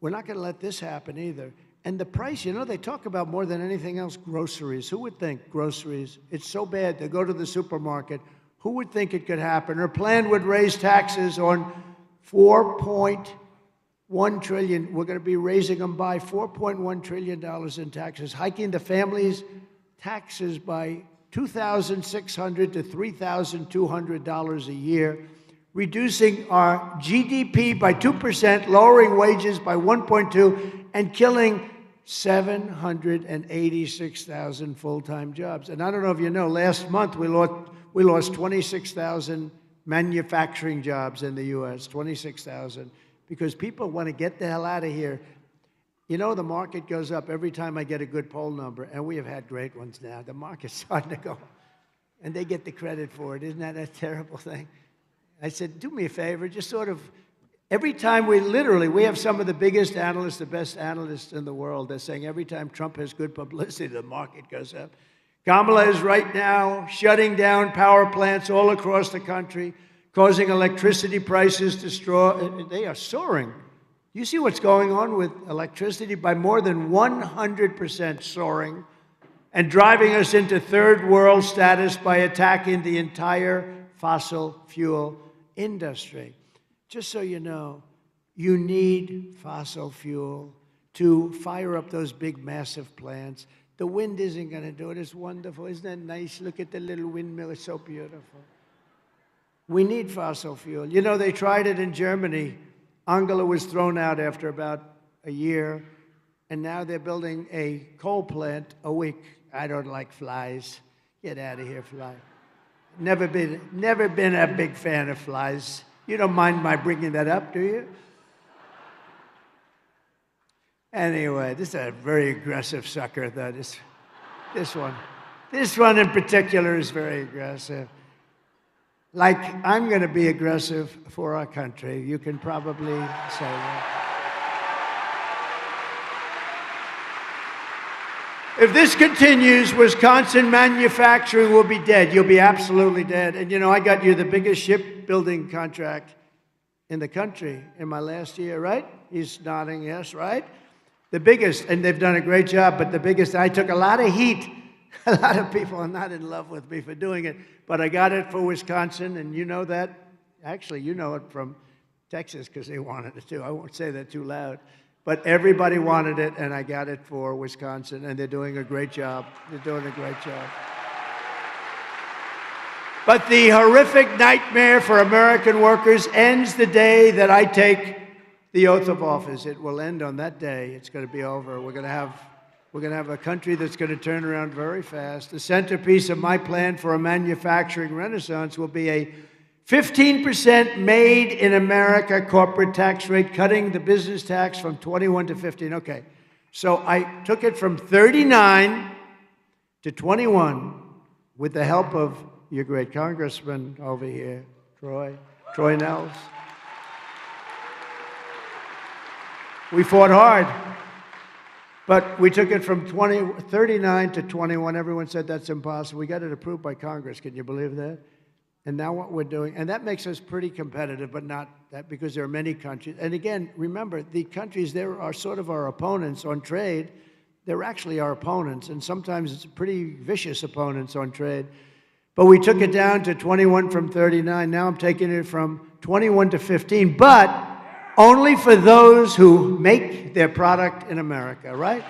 we're not going to let this happen either. And the price, you know, they talk about more than anything else, groceries. Who would think groceries? It's so bad to go to the supermarket. Who would think it could happen? Her plan would raise taxes on $4.1 trillion. We're going to be raising them by $4.1 trillion in taxes, hiking the families' taxes by $2,600 to $3,200 a year, reducing our GDP by 2%, lowering wages by 1.2%, and killing 786,000 full-time jobs. And I don't know if you know, last month we lost 26,000 manufacturing jobs in the U.S., 26,000, because people want to get the hell out of here. You know, the market goes up every time I get a good poll number, and we have had great ones now. The market's starting to go, and they get the credit for it. Isn't that a terrible thing? I said, do me a favor, just sort of, every time we have some of the biggest analysts, the best analysts in the world. They're saying every time Trump has good publicity, the market goes up. Kamala is right now shutting down power plants all across the country, causing electricity prices to they are soaring. You see what's going on with electricity? By more than 100% soaring, and driving us into third world status by attacking the entire fossil fuel industry. Just so you know, you need fossil fuel to fire up those big, massive plants. The wind isn't going to do it. It's wonderful. Isn't that nice? Look at the little windmill. It's so beautiful. We need fossil fuel. You know, they tried it in Germany. Angela was thrown out after about a year, and now they're building a coal plant a week. I don't like flies. Get out of here, fly. Never been a big fan of flies. You don't mind my bringing that up, do you? Anyway, this is a very aggressive sucker, though. This one in particular is very aggressive. Like, I'm going to be aggressive for our country. You can probably say that. If this continues, Wisconsin manufacturing will be dead. You'll be absolutely dead. And you know, I got you the biggest shipbuilding contract in the country in my last year, right? He's nodding yes, right? The biggest, and they've done a great job, but the biggest, I took a lot of heat. A lot of people are not in love with me for doing it, but I got it for Wisconsin, and you know that. Actually, you know it from Texas because they wanted it too. I won't say that too loud. But everybody wanted it, and I got it for Wisconsin, and they're doing a great job. They're doing a great job. But the horrific nightmare for American workers ends the day that I take the oath of office. It will end on that day. It's going to be over. We're going to have a country that's going to turn around very fast. The centerpiece of my plan for a manufacturing renaissance will be a 15% made in America corporate tax rate, cutting the business tax from 21 to 15. Okay, so I took it from 39 to 21 with the help of your great congressman over here, Troy Nels. We fought hard, but we took it from 39 to 21. Everyone said that's impossible. We got it approved by Congress. Can you believe that? And now what we're doing, and that makes us pretty competitive, but not that because there are many countries. And again, remember, the countries there are sort of our opponents on trade. They're actually our opponents, and sometimes it's pretty vicious opponents on trade. But we took it down to 21 from 39. Now I'm taking it from 21 to 15, but only for those who make their product in America, right?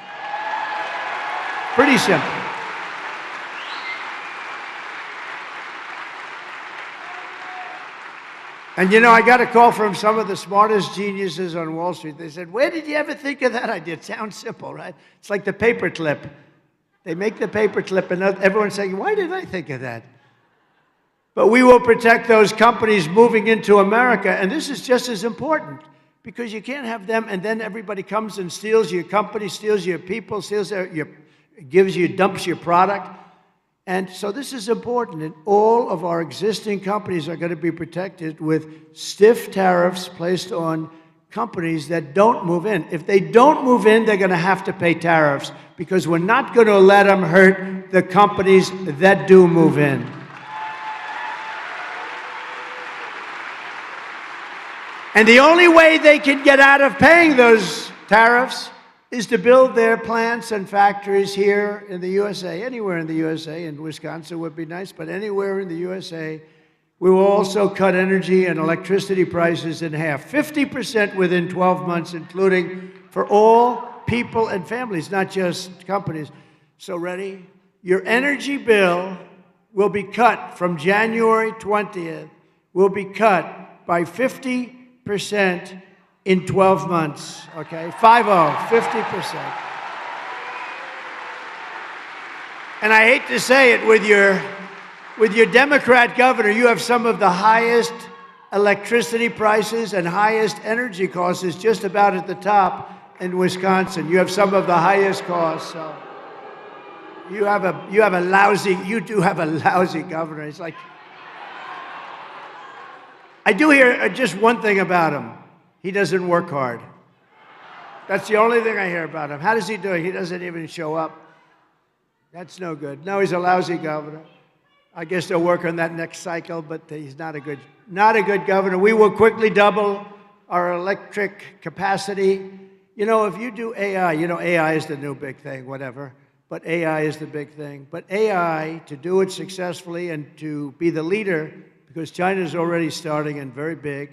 Pretty simple. And you know, I got a call from some of the smartest geniuses on Wall Street. They said, where did you ever think of that idea? It sounds simple, right? It's like the paper clip. They make the paper clip, and everyone's saying, why did I think of that? But we will protect those companies moving into America, and this is just as important, because you can't have them, and then everybody comes and steals your company, steals your people, dumps your product. And so this is important, and all of our existing companies are going to be protected with stiff tariffs placed on companies that don't move in. If they don't move in, they're going to have to pay tariffs because we're not going to let them hurt the companies that do move in. And the only way they can get out of paying those tariffs is to build their plants and factories here in the USA, anywhere in the USA, and Wisconsin would be nice, but anywhere in the USA. We will also cut energy and electricity prices in half, 50% within 12 months, including for all people and families, not just companies. So ready? Your energy bill will be cut from January 20th, will be cut by 50% in 12 months, okay? 50%. And I hate to say it, with your Democrat governor, you have some of the highest electricity prices and highest energy costs, is just about at the top in Wisconsin. You have some of the highest costs, so you do have a lousy governor. It's like, I do hear just one thing about him. He doesn't work hard. That's the only thing I hear about him. How does he do it? He doesn't even show up. That's no good. No, he's a lousy governor. I guess they'll work on that next cycle, but he's not a good governor. We will quickly double our electric capacity. You know, if you do AI, you know, AI is the new big thing, whatever, but AI is the big thing. But AI, to do it successfully and to be the leader, because China's already starting and very big,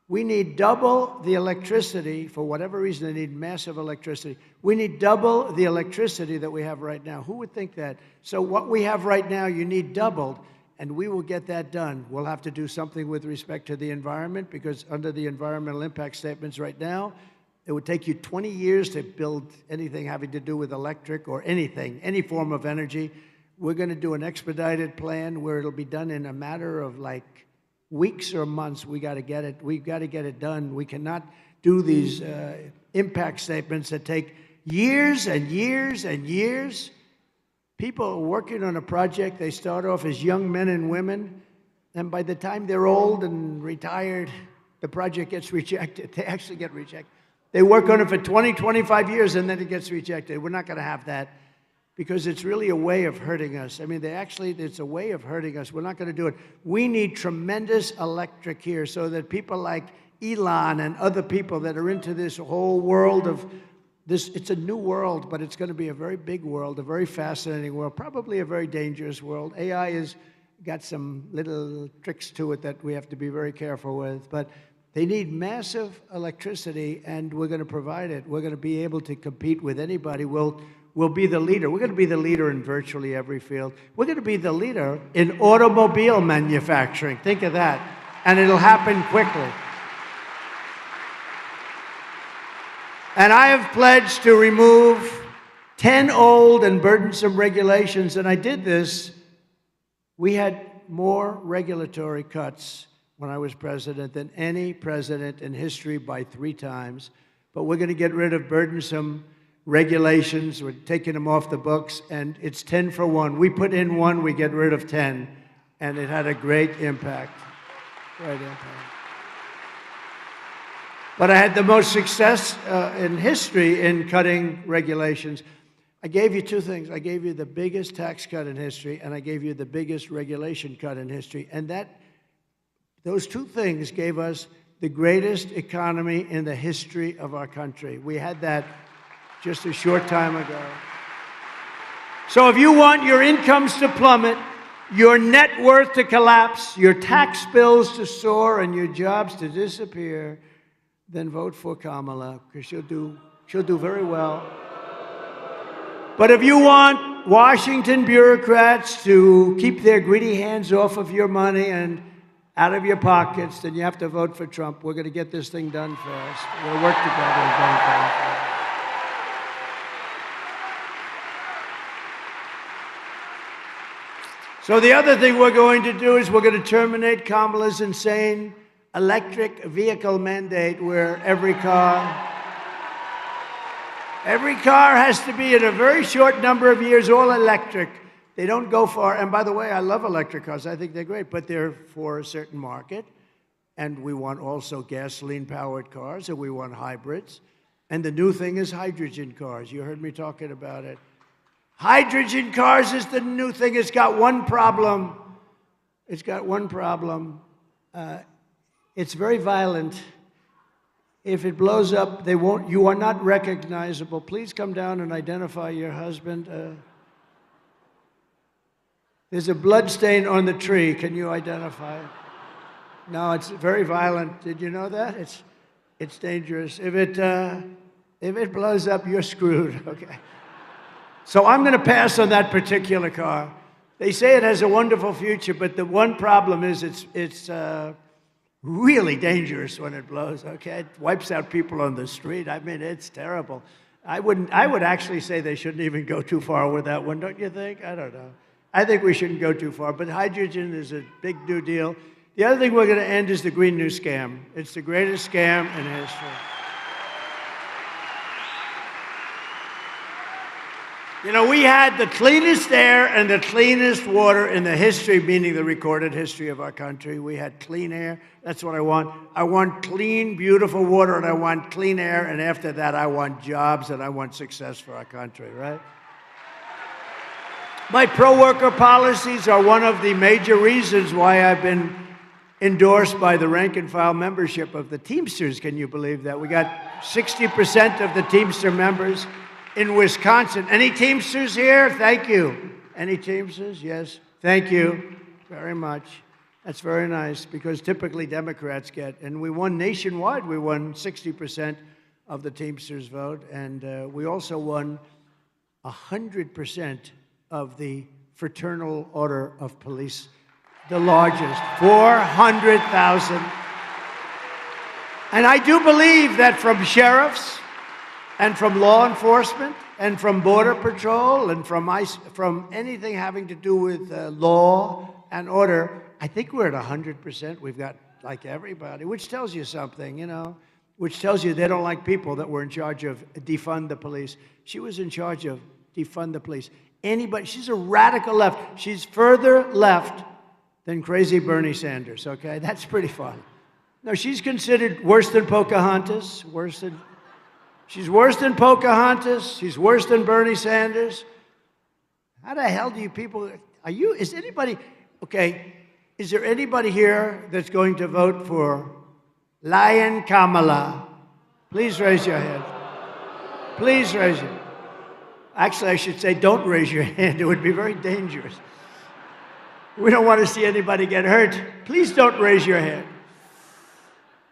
we need double the electricity. For whatever reason, they need massive electricity. We need double the electricity that we have right now. Who would think that? So what we have right now, you need doubled, and we will get that done. We'll have to do something with respect to the environment, because under the environmental impact statements right now, It would take you 20 years to build anything having to do with electric or anything, any form of energy. We're going to do an expedited plan where it'll be done in a matter of like weeks or months. We've got to get it done. We cannot do these impact statements that take years and years and years. People are working on a project. They start off as young men and women, and by the time they're old and retired, the project gets rejected. They actually get rejected. They work on it for 20, 25 years, and then it gets rejected. We're not going to have that because it's really a way of hurting us. I mean, it's a way of hurting us. We're not going to do it. We need tremendous electric here so that people like Elon and other people that are into this whole world of this, it's a new world, but it's going to be a very big world, a very fascinating world, probably a very dangerous world. AI has got some little tricks to it that we have to be very careful with, but they need massive electricity, and we're going to provide it. We're going to be able to compete with anybody. We'll be the leader. We're going to be the leader in virtually every field. We're going to be the leader in automobile manufacturing. Think of that. And it'll happen quickly. And I have pledged to remove 10 old and burdensome regulations, and I did this. We had more regulatory cuts when I was president than any president in history by 3 times. But we're going to get rid of burdensome regulations. We're taking them off the books, and it's 10 for 1. We put in 1, we get rid of 10, and it had a great impact. Great impact. But I had the most success in history in cutting regulations. I gave you 2 things. I gave you the biggest tax cut in history, and I gave you the biggest regulation cut in history. And those 2 things gave us the greatest economy in the history of our country. We had that just a short time ago. So if you want your incomes to plummet, your net worth to collapse, your tax bills to soar, and your jobs to disappear, then vote for Kamala, because she'll do very well. But if you want Washington bureaucrats to keep their greedy hands off of your money and out of your pockets, then you have to vote for Trump. We're going to get this thing done fast. We'll work together and get it done fast. So the other thing we're going to do is we're going to terminate Kamala's insane electric vehicle mandate where every car has to be in a very short number of years all electric. They don't go far. And by the way, I love electric cars. I think they're great, but they're for a certain market. And we want also gasoline-powered cars, and we want hybrids. And the new thing is hydrogen cars. You heard me talking about it. Hydrogen cars is the new thing. It's got one problem. It's very violent. If it blows up, you are not recognizable. Please come down and identify your husband. There's a blood stain on the tree. Can you identify it? No, it's very violent. Did you know that? It's dangerous. If it blows up, you're screwed, okay? So I'm going to pass on that particular car. They say it has a wonderful future, but the one problem is it's really dangerous when it blows, okay? It wipes out people on the street. I mean, it's terrible. I would actually say they shouldn't even go too far with that one, don't you think? I don't know. I think we shouldn't go too far, but hydrogen is a big new deal. The other thing we're going to end is the Green New Scam. It's the greatest scam in history. You know, we had the cleanest air and the cleanest water in the history, meaning the recorded history of our country. We had clean air. That's what I want. I want clean, beautiful water, and I want clean air, and after that, I want jobs, and I want success for our country, right? My pro-worker policies are one of the major reasons why I've been endorsed by the rank-and-file membership of the Teamsters. Can you believe that? We got 60% of the Teamster members in Wisconsin. Any Teamsters here? Thank you. Any Teamsters? Yes. Thank you very much. That's very nice, because typically Democrats get, and we won nationwide. We won 60% of the Teamsters vote, and we also won 100% of the Fraternal Order of Police, the largest, 400,000. And I do believe that from sheriffs and from law enforcement and from Border Patrol and from ICE, from anything having to do with law and order, I think we're at 100%. We've got like everybody, which tells you something, you know, which tells you they don't like people that were in charge of defund the police. She was in charge of defund the police. Anybody, she's a radical left. She's further left than crazy Bernie Sanders, okay? That's pretty fun. No, she's considered worse than Pocahontas, she's worse than Pocahontas, she's worse than Bernie Sanders. How the hell do you people, is there anybody here that's going to vote for Lion Kamala? Please raise your hand. Please raise your hand. Actually, I should say don't raise your hand. It would be very dangerous. We don't want to see anybody get hurt. Please don't raise your hand.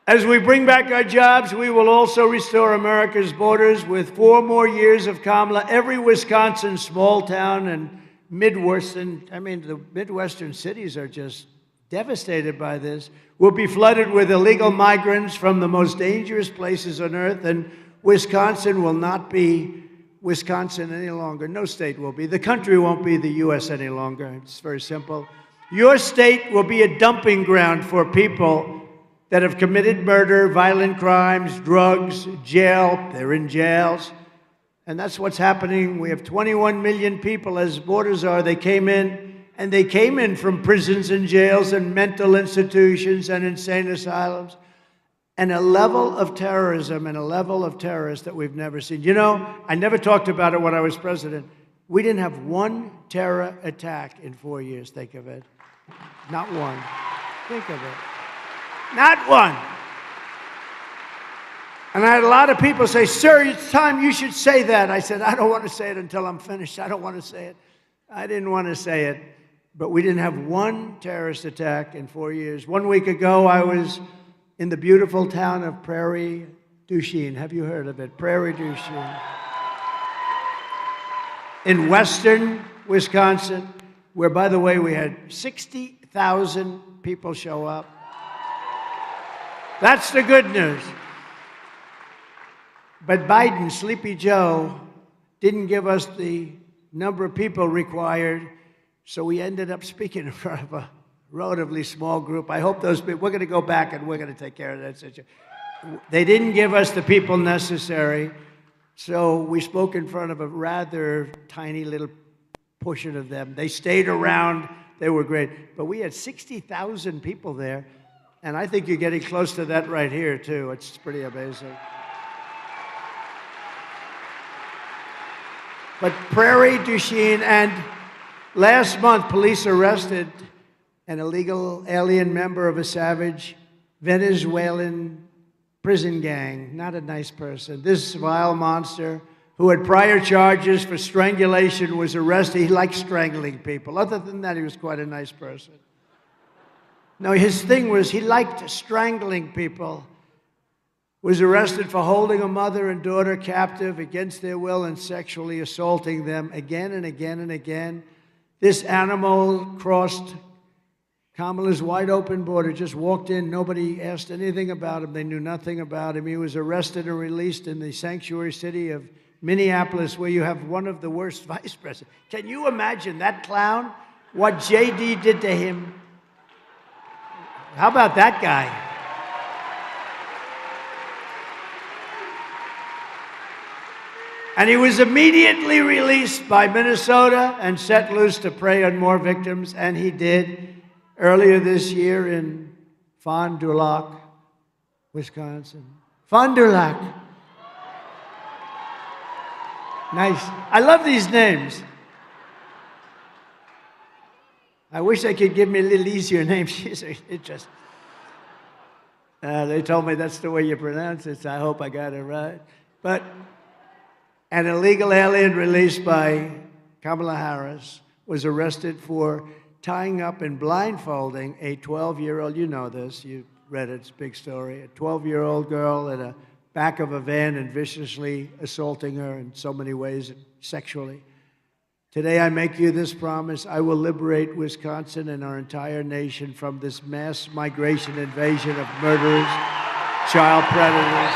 As we bring back our jobs, we will also restore America's borders with 4 more years of Kamala. Every Wisconsin small town and Midwestern, the Midwestern cities are just devastated by this, will be flooded with illegal migrants from the most dangerous places on earth, and Wisconsin will not be Wisconsin any longer. No state will be. The country won't be the U.S. any longer. It's very simple. Your state will be a dumping ground for people that have committed murder, violent crimes, drugs, jail. They're in jails. And that's what's happening. We have 21 million people, as borders are. They came in, and they came in from prisons and jails and mental institutions and insane asylums. And a level of terrorism and a level of terrorists that we've never seen. You know, I never talked about it when I was president. We didn't have one terror attack in 4 years. Think of it. Not one. Think of it. Not one. And I had a lot of people say, sir, it's time you should say that. I said, I don't want to say it until I'm finished. I don't want to say it. I didn't want to say it. But we didn't have one terrorist attack in 4 years. 1 week ago, I was in the beautiful town of Prairie du Chien. Have you heard of it? Prairie du Chien. In western Wisconsin, where, by the way, we had 60,000 people show up. That's the good news. But Biden, Sleepy Joe, didn't give us the number of people required, so we ended up speaking in front of a relatively small group. I hope those people, we're going to go back and we're going to take care of that situation. They didn't give us the people necessary, so we spoke in front of a rather tiny little portion of them. They stayed around. They were great. But we had 60,000 people there, and I think you're getting close to that right here, too. It's pretty amazing. But Prairie du Chien, and last month, police arrested an illegal alien member of a savage Venezuelan prison gang. Not a nice person. This vile monster, who had prior charges for strangulation, was arrested. He liked strangling people. Other than that, he was quite a nice person. No, his thing was he liked strangling people. Was arrested for holding a mother and daughter captive against their will and sexually assaulting them again and again and again. This animal crossed Kamala's wide open border, just walked in. Nobody asked anything about him. They knew nothing about him. He was arrested and released in the sanctuary city of Minneapolis, where you have one of the worst vice presidents. Can you imagine that clown? What JD did to him? How about that guy? And he was immediately released by Minnesota and set loose to prey on more victims, and he did. Earlier this year in Fond du Lac, Wisconsin. Fond du Lac. Nice. I love these names. I wish they could give me a little easier names. It just. They told me that's the way you pronounce it, so I hope I got it right. But an illegal alien released by Kamala Harris was arrested for tying up and blindfolding a 12-year-old, you know this, you read it, it's a big story, a 12-year-old girl in the back of a van and viciously assaulting her in so many ways, sexually. Today I make you this promise: I will liberate Wisconsin and our entire nation from this mass migration invasion of murderers. child predators,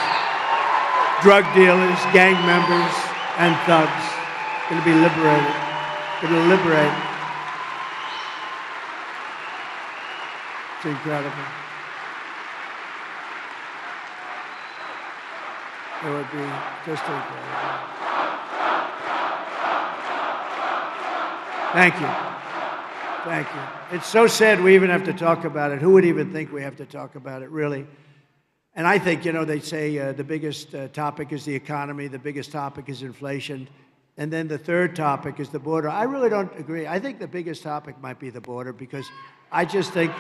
drug dealers, gang members, and thugs. Going to be liberated. Going to liberate. It's incredible. It would be just incredible. Thank you. Thank you. It's so sad we even have to talk about it. Who would even think we have to talk about it, really? And I think, they say the biggest topic is the economy, the biggest topic is inflation, and then the third topic is the border. I really don't agree. I think the biggest topic might be the border because I just think,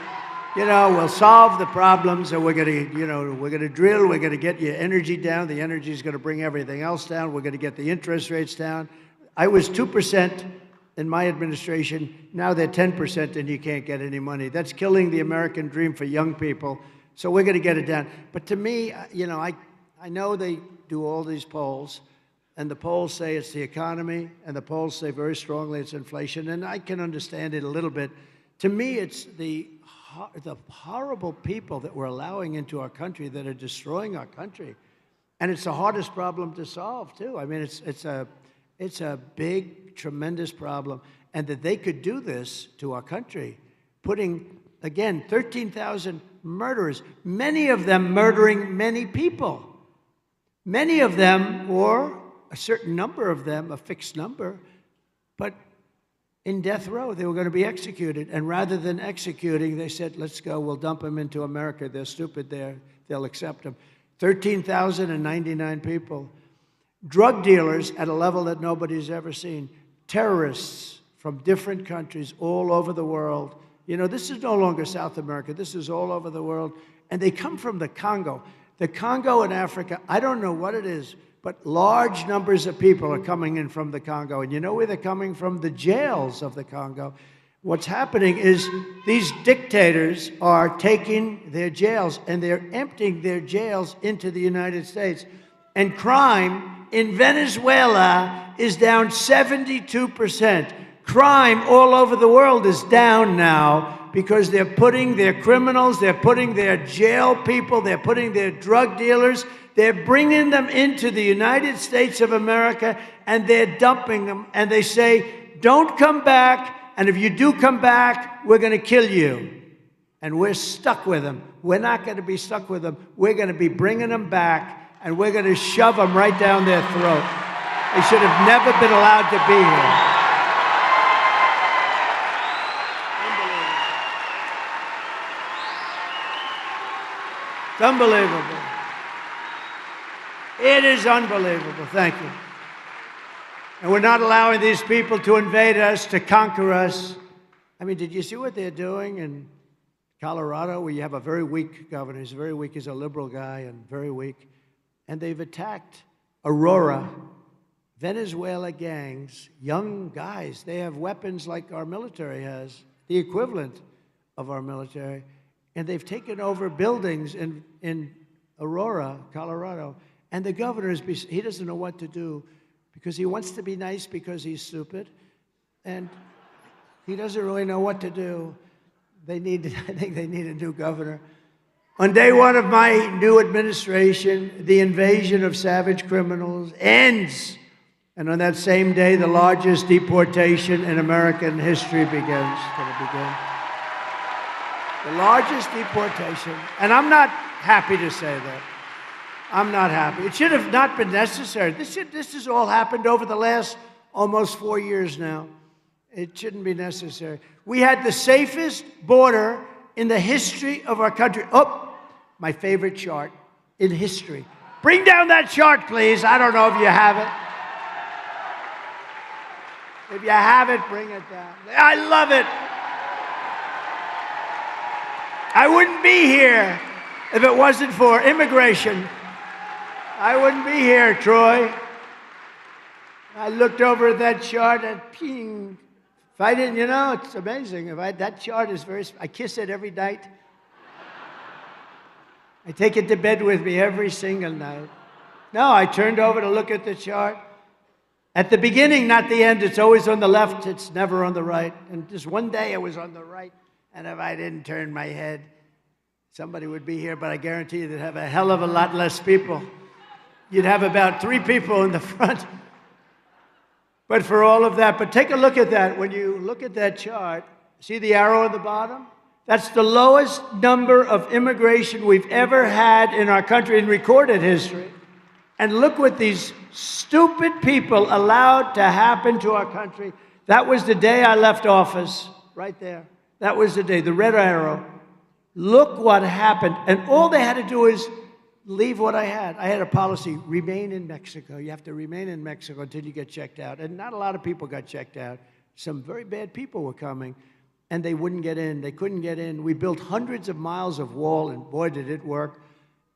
we'll solve the problems and we're going to drill, we're going to get your energy down. The energy is going to bring everything else down. We're going to get the interest rates down. I was 2% in my administration. Now they're 10% and you can't get any money. That's killing the American dream for young people. So we're going to get it down. But to me, I know they do all these polls, and the polls say it's the economy, and the polls say very strongly it's inflation, and I can understand it a little bit. To me, it's the horrible people that we're allowing into our country that are destroying our country. And it's the hardest problem to solve, too. I mean, it's a big, tremendous problem. And that they could do this to our country, putting, again, 13,000 murderers, many of them murdering many people. Many of them, or a certain number of them, a fixed number, but in death row, they were going to be executed. And rather than executing, they said, let's go, we'll dump them into America. They're stupid there. They'll accept them. 13,099 people. Drug dealers at a level that nobody's ever seen. Terrorists from different countries all over the world. This is no longer South America. This is all over the world. And they come from the Congo. The Congo in Africa, I don't know what it is, but large numbers of people are coming in from the Congo. And you know where they're coming from? The jails of the Congo. What's happening is these dictators are taking their jails and they're emptying their jails into the United States. And crime in Venezuela is down 72%. Crime all over the world is down now because they're putting their criminals, they're putting their jail people, they're putting their drug dealers, they're bringing them into the United States of America and they're dumping them. And they say, don't come back. And if you do come back, we're going to kill you. And we're stuck with them. We're not going to be stuck with them. We're going to be bringing them back and we're going to shove them right down their throat. They should have never been allowed to be here. It's unbelievable. It is unbelievable. Thank you. And we're not allowing these people to invade us, to conquer us. I mean, did you see what they're doing in Colorado, where you have a very weak governor? He's very weak. He's a liberal guy and very weak. And they've attacked Aurora, Venezuela gangs, young guys. They have weapons like our military has, the equivalent of our military. And they've taken over buildings in Aurora, Colorado. And the governor, he doesn't know what to do because he wants to be nice because he's stupid. And he doesn't really know what to do. I think they need a new governor. On day one of my new administration, the invasion of savage criminals ends. And on that same day, the largest deportation in American history begins. The largest deportation. And I'm not happy to say that. I'm not happy. It should have not been necessary. This has all happened over the last almost 4 years now. It shouldn't be necessary. We had the safest border in the history of our country. Oh, my favorite chart in history. Bring down that chart, please. I don't know if you have it. If you have it, bring it down. I love it. I wouldn't be here if it wasn't for immigration. I wouldn't be here, Troy. I looked over at that chart and ping. If I didn't, it's amazing. That chart is I kiss it every night. I take it to bed with me every single night. No, I turned over to look at the chart. At the beginning, not the end. It's always on the left. It's never on the right. And just one day it was on the right. And if I didn't turn my head, somebody would be here, but I guarantee you they'd have a hell of a lot less people. You'd have about 3 people in the front. But for all of that, but take a look at that. When you look at that chart, see the arrow at the bottom? That's the lowest number of immigration we've ever had in our country in recorded history. And look what these stupid people allowed to happen to our country. That was the day I left office, right there. That was the day, the red arrow. Look what happened. And all they had to do is leave what I had. I had a policy, remain in Mexico. You have to remain in Mexico until you get checked out. And not a lot of people got checked out. Some very bad people were coming, and they wouldn't get in. They couldn't get in. We built hundreds of miles of wall, and boy, did it work.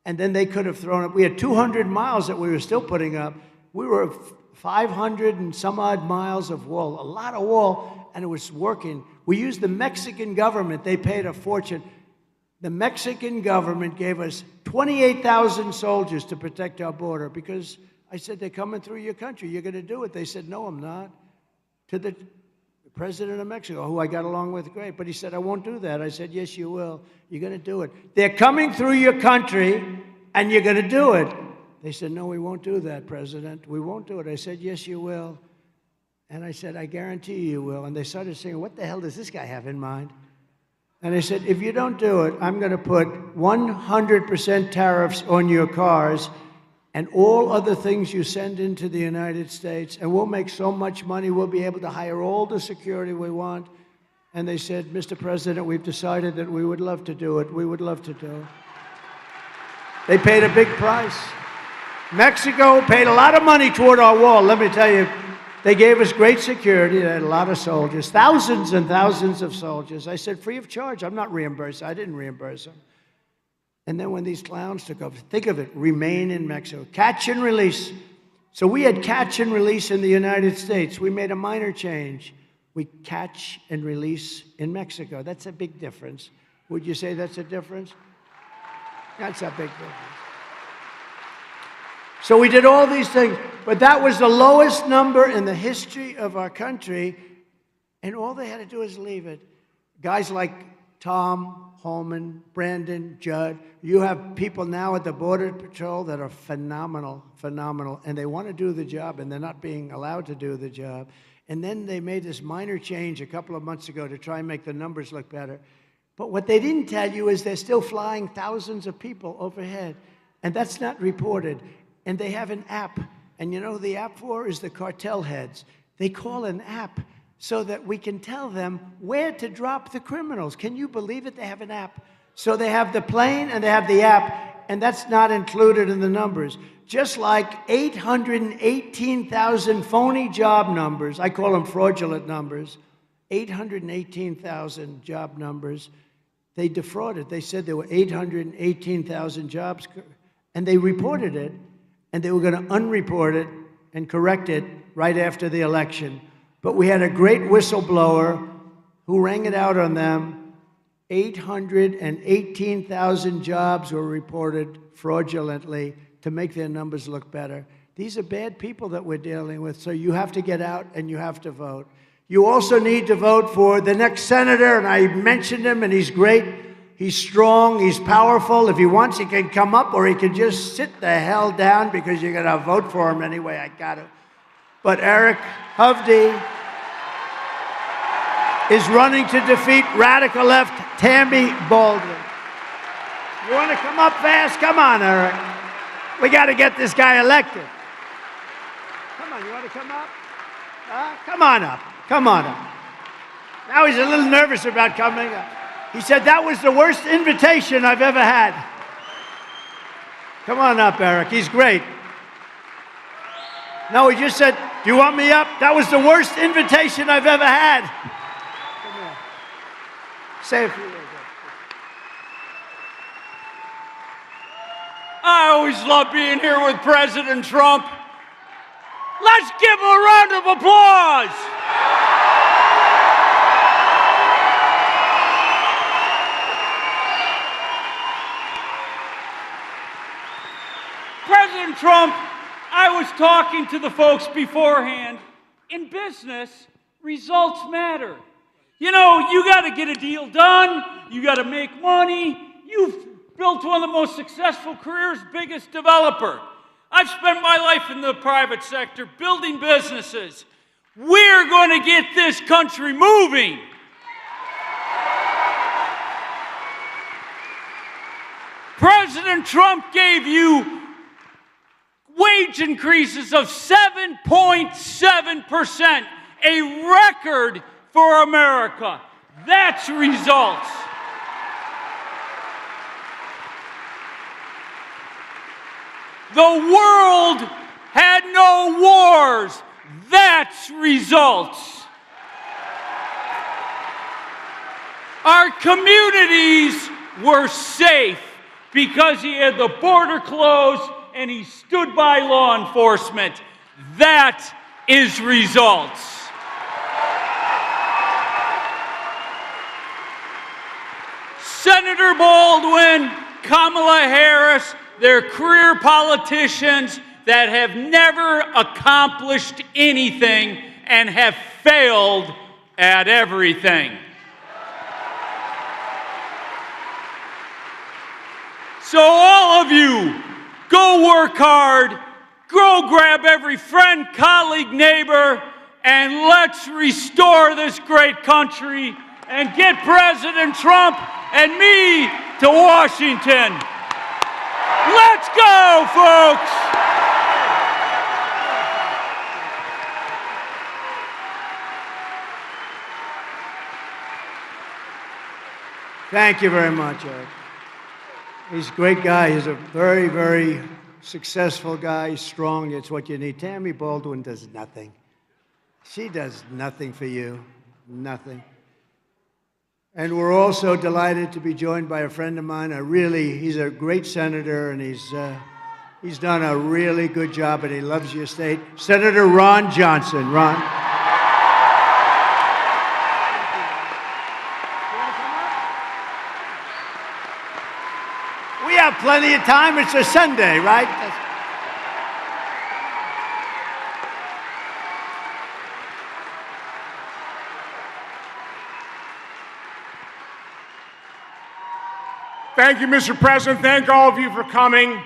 And then they could have thrown up. We had 200 miles that we were still putting up. We were 500 and some odd miles of wall, a lot of wall, and it was working. We used the Mexican government. They paid a fortune. The Mexican government gave us 28,000 soldiers to protect our border because I said, they're coming through your country. You're going to do it. They said, no, I'm not. To the president of Mexico, who I got along with great, but he said, I won't do that. I said, yes, you will. You're going to do it. They're coming through your country, and you're going to do it. They said, no, we won't do that, President. We won't do it. I said, yes, you will. And I said, I guarantee you will. And they started saying, what the hell does this guy have in mind? And I said, if you don't do it, I'm going to put 100% tariffs on your cars and all other things you send into the United States, and we'll make so much money, we'll be able to hire all the security we want. And they said, Mr. President, we've decided that we would love to do it. We would love to do it. They paid a big price. Mexico paid a lot of money toward our wall. Let me tell you, they gave us great security. They had a lot of soldiers, thousands and thousands of soldiers. I said, free of charge. I'm not reimbursed. I didn't reimburse them. And then when these clowns took over, think of it, remain in Mexico. Catch and release. So we had catch and release in the United States. We made a minor change. We catch and release in Mexico. That's a big difference. Would you say that's a difference? That's a big difference. So we did all these things, but that was the lowest number in the history of our country, and all they had to do is leave it. Guys like Tom, Holman, Brandon, Judd, you have people now at the Border Patrol that are phenomenal, phenomenal, and they want to do the job, and they're not being allowed to do the job. And then they made this minor change a couple of months ago to try and make the numbers look better. But what they didn't tell you is they're still flying thousands of people overhead, and that's not reported. And they have an app, and you know who the app for is the cartel heads. They call an app so that we can tell them where to drop the criminals. Can you believe it? They have an app. So they have the plane and they have the app, and that's not included in the numbers. Just like 818,000 phony job numbers, I call them fraudulent numbers, 818,000 job numbers, they defrauded. They said there were 818,000 jobs, and they reported it. And they were going to unreport it and correct it right after the election. But we had a great whistleblower who rang it out on them. 818,000 jobs were reported fraudulently to make their numbers look better. These are bad people that we're dealing with, so you have to get out and you have to vote. You also need to vote for the next senator, and I mentioned him, and he's great. He's strong, he's powerful. If he wants, he can come up, or he can just sit the hell down because you're going to vote for him anyway. I got to. But Eric Hovde is running to defeat radical left Tammy Baldwin. You want to come up fast? Come on, Eric. We got to get this guy elected. Come on, you want to come up? Come on up. Come on up. Now he's a little nervous about coming up. He said, that was the worst invitation I've ever had. Come on up, Eric. He's great. No, he just said, do you want me up? That was the worst invitation I've ever had. Come here. Say a few words. I always love being here with President Trump. Let's give him a round of applause. President Trump, I was talking to the folks beforehand. In business, results matter. You know, you got to get a deal done. You got to make money. You've built one of the most successful careers, biggest developer. I've spent my life in the private sector building businesses. We're going to get this country moving. President Trump gave you wage increases of 7.7%, a record for America. That's results. The world had no wars. That's results. Our communities were safe because he had the border closed and he stood by law enforcement. That is results. Senator Baldwin, Kamala Harris, they're career politicians that have never accomplished anything and have failed at everything. So all of you, go work hard, go grab every friend, colleague, neighbor, and let's restore this great country and get President Trump and me to Washington. Let's go, folks! Thank you very much, Eric. He's a great guy. He's a very, very successful guy, strong. It's what you need. Tammy Baldwin does nothing. She does nothing for you, nothing. And we're also delighted to be joined by a friend of mine. He's a great senator, and he's done a really good job, and he loves your state. Senator Ron Johnson. Ron. We have plenty of time. It's a Sunday, right? Thank you, Mr. President. Thank all of you for coming.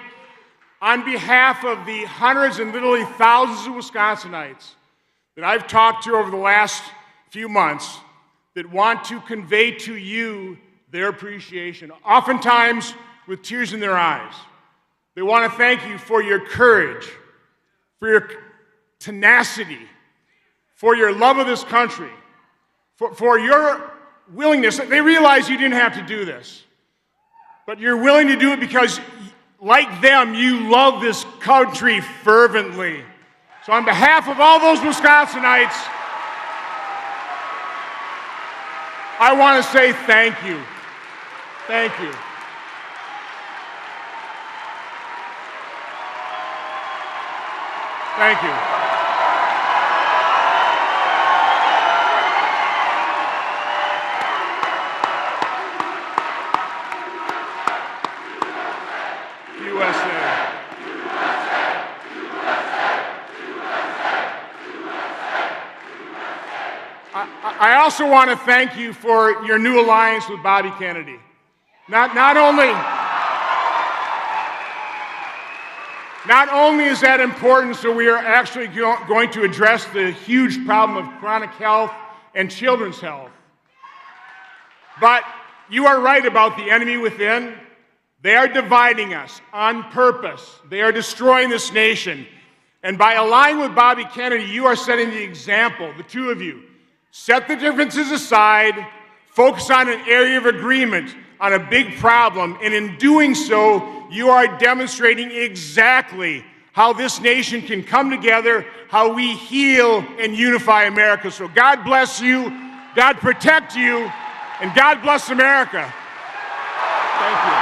On behalf of the hundreds and literally thousands of Wisconsinites that I've talked to over the last few months that want to convey to you their appreciation, oftentimes with tears in their eyes. They want to thank you for your courage, for your tenacity, for your love of this country, for your willingness. They realize you didn't have to do this, but you're willing to do it because, like them, you love this country fervently. So on behalf of all those Wisconsinites, I want to say thank you. Thank you. Thank you. I also want to thank you for your new alliance with Bobby Kennedy. Not only is that important, so we are actually going to address the huge problem of chronic health and children's health, but you are right about the enemy within. They are dividing us on purpose. They are destroying this nation. And by aligning with Bobby Kennedy, you are setting the example, the two of you. Set the differences aside, focus on an area of agreement on a big problem, and in doing so, you are demonstrating exactly how this nation can come together, how we heal and unify America. So God bless you, God protect you, and God bless America. Thank you.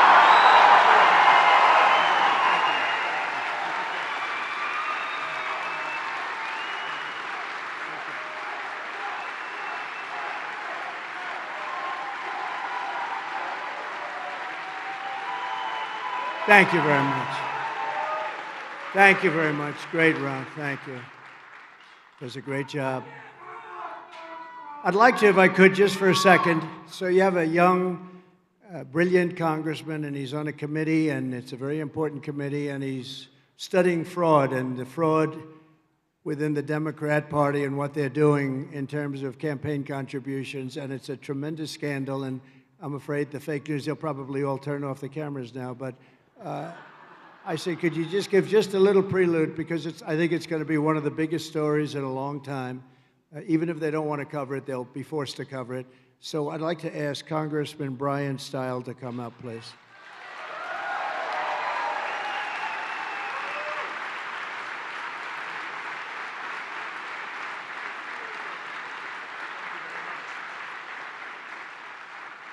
Thank you very much. Thank you very much. Great, Ron. Thank you. Does a great job. I'd like to, if I could, just for a second, so you have a young a brilliant congressman, and he's on a committee, and it's a very important committee, and he's studying fraud and the fraud within the Democrat Party and what they're doing in terms of campaign contributions, and it's a tremendous scandal, and I'm afraid the fake news, they'll probably all turn off the cameras now, but I say, could you just give just a little prelude, because I think it's going to be one of the biggest stories in a long time. Even if they don't want to cover it, they'll be forced to cover it. So I'd like to ask Congressman Brian Stile to come up, please.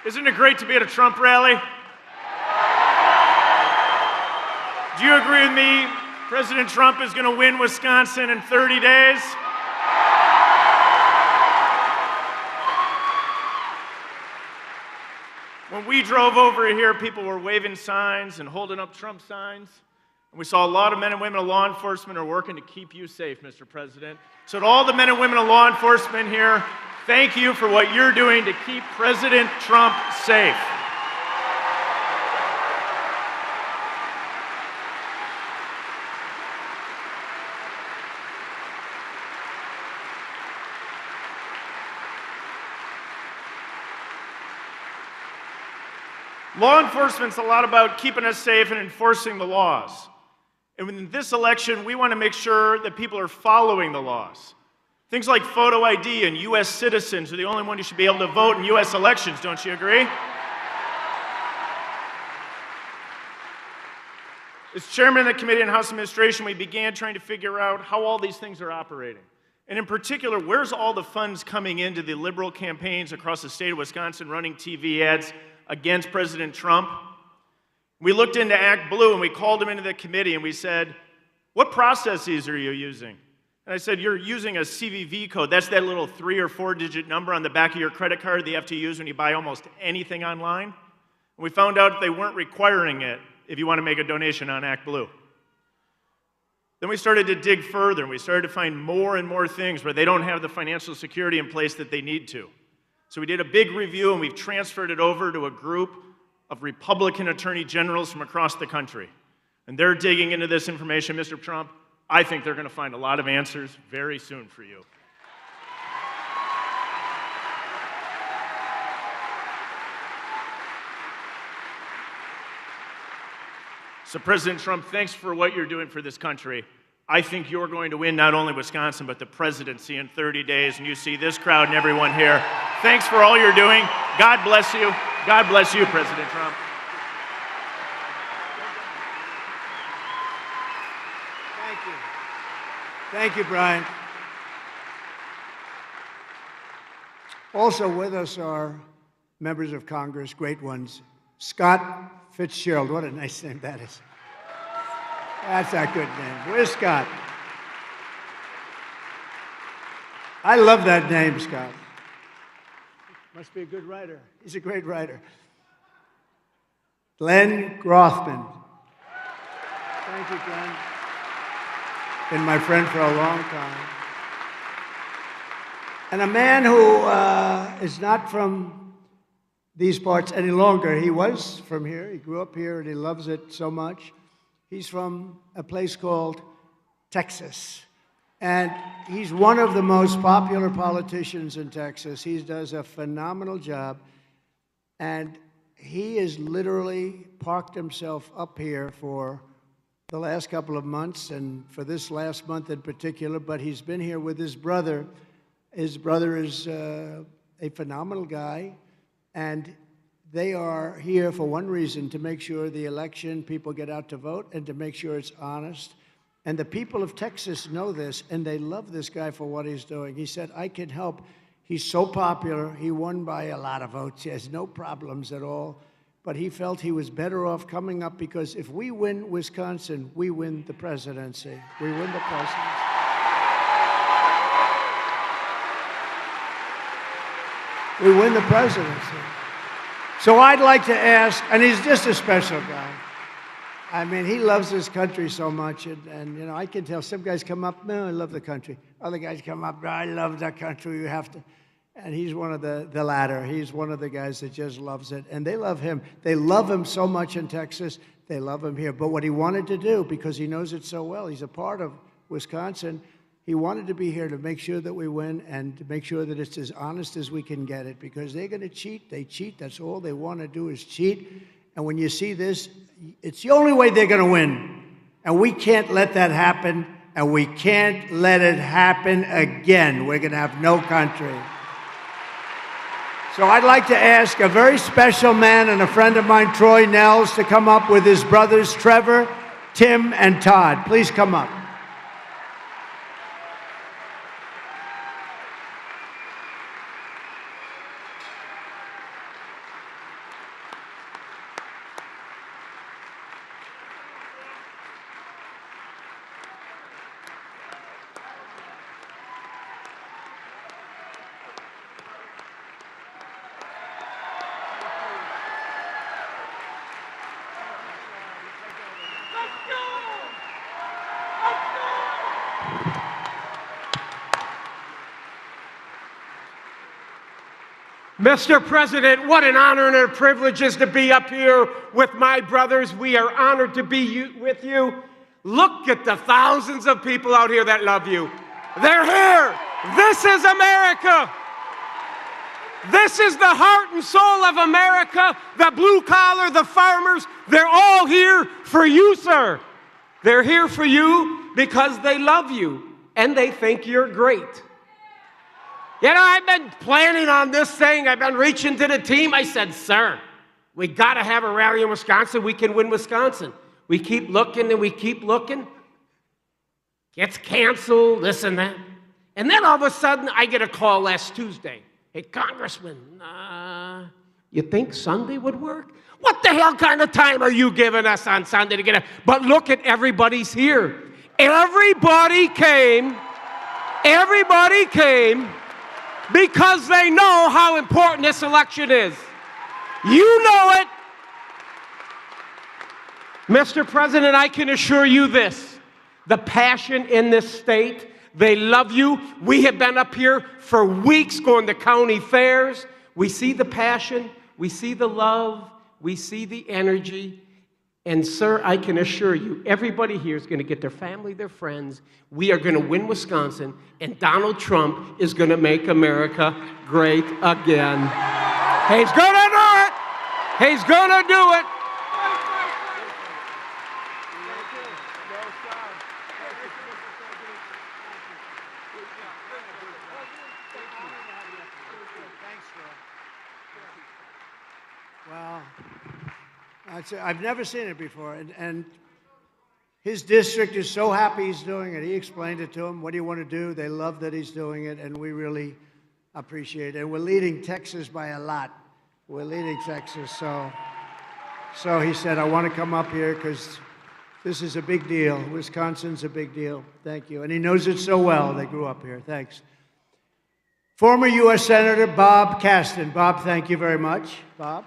Isn't it great to be at a Trump rally? Do you agree with me? President Trump is going to win Wisconsin in 30 days? When we drove over here, people were waving signs and holding up Trump signs. And we saw a lot of men and women of law enforcement are working to keep you safe, Mr. President. So to all the men and women of law enforcement here, thank you for what you're doing to keep President Trump safe. Law enforcement's a lot about keeping us safe and enforcing the laws. And in this election, we want to make sure that people are following the laws. Things like photo ID and U.S. citizens are the only one who should be able to vote in U.S. elections, don't you agree? As chairman of the Committee on House Administration, we began trying to figure out how all these things are operating. And in particular, where's all the funds coming into the liberal campaigns across the state of Wisconsin running TV ads against President Trump? We looked into Act Blue and we called him into the committee and we said, what processes are you using? And I said, you're using a CVV code. That's that little 3 or 4 digit number on the back of your credit card that you have to use when you buy almost anything online. And we found out they weren't requiring it if you want to make a donation on Act Blue. Then we started to dig further and we started to find more and more things where they don't have the financial security in place that they need to. So we did a big review and we've transferred it over to a group of Republican attorney generals from across the country. And they're digging into this information, Mr. Trump. I think they're going to find a lot of answers very soon for you. So President Trump, thanks for what you're doing for this country. I think you're going to win not only Wisconsin, but the presidency in 30 days, and you see this crowd and everyone here. Thanks for all you're doing. God bless you. God bless you, President Trump. Thank you. Thank you, Brian. Also with us are members of Congress, great ones. Scott Fitzgerald, what a nice name that is. That's a good name. Where's Scott? I love that name, Scott. Must be a good writer. He's a great writer. Glenn Grothman. Thank you, Glenn. Been my friend for a long time. And a man who is not from these parts any longer. He was from here. He grew up here, and he loves it so much. He's from a place called Texas. And he's one of the most popular politicians in Texas. He does a phenomenal job. And he has literally parked himself up here for the last couple of months and for this last month in particular. But he's been here with his brother. His brother is a phenomenal guy. And they are here for one reason, to make sure the election, people get out to vote, and to make sure it's honest. And the people of Texas know this, and they love this guy for what he's doing. He said, I can help. He's so popular. He won by a lot of votes. He has no problems at all. But he felt he was better off coming up, because if we win Wisconsin, we win the presidency. We win the presidency. We win the presidency. So I'd like to ask, and he's just a special guy. I mean, he loves this country so much, and you know, I can tell some guys come up, no, I love the country. Other guys come up, I love the country, you have to. And he's one of the latter. He's one of the guys that just loves it. And they love him. They love him so much in Texas. They love him here. But what he wanted to do, because he knows it so well, he's a part of Wisconsin, he wanted to be here to make sure that we win and to make sure that it's as honest as we can get it, because they're going to cheat. They cheat. That's all they want to do is cheat. And when you see this, it's the only way they're going to win. And we can't let that happen. And we can't let it happen again. We're going to have no country. So I'd like to ask a very special man and a friend of mine, Troy Nels, to come up with his brothers, Trevor, Tim, and Todd. Please come up. Mr. President, what an honor and a privilege it is to be up here with my brothers. We are honored to be with you. Look at the thousands of people out here that love you. They're here. This is America. This is the heart and soul of America. The blue collar, the farmers, they're all here for you, sir. They're here for you because they love you and they think you're great. You know, I've been planning on this thing. I've been reaching to the team. I said, sir, we got to have a rally in Wisconsin. We can win Wisconsin. We keep looking and we keep looking. Gets canceled, this and that. And then all of a sudden, I get a call last Tuesday. Hey, Congressman, you think Sunday would work? What the hell kind of time are you giving us on Sunday to get it? But look at everybody's here. Everybody came because they know how important this election is. You know it. Mr. President, I can assure you this. The passion in this state, they love you. We have been up here for weeks going to county fairs. We see the passion, we see the love, we see the energy. And sir, I can assure you, everybody here is going to get their family, their friends. We are going to win Wisconsin, and Donald Trump is going to make America great again. He's going to do it. He's going to do it. Well, I've never seen it before, and his district is so happy he's doing it. He explained it to them. What do you want to do? They love that he's doing it, and we really appreciate it. And we're leading Texas by a lot. We're leading Texas, so he said, I want to come up here because this is a big deal. Wisconsin's a big deal. Thank you. And he knows it so well. They grew up here. Thanks. Former U.S. Senator Bob Caston. Bob, thank you very much. Bob.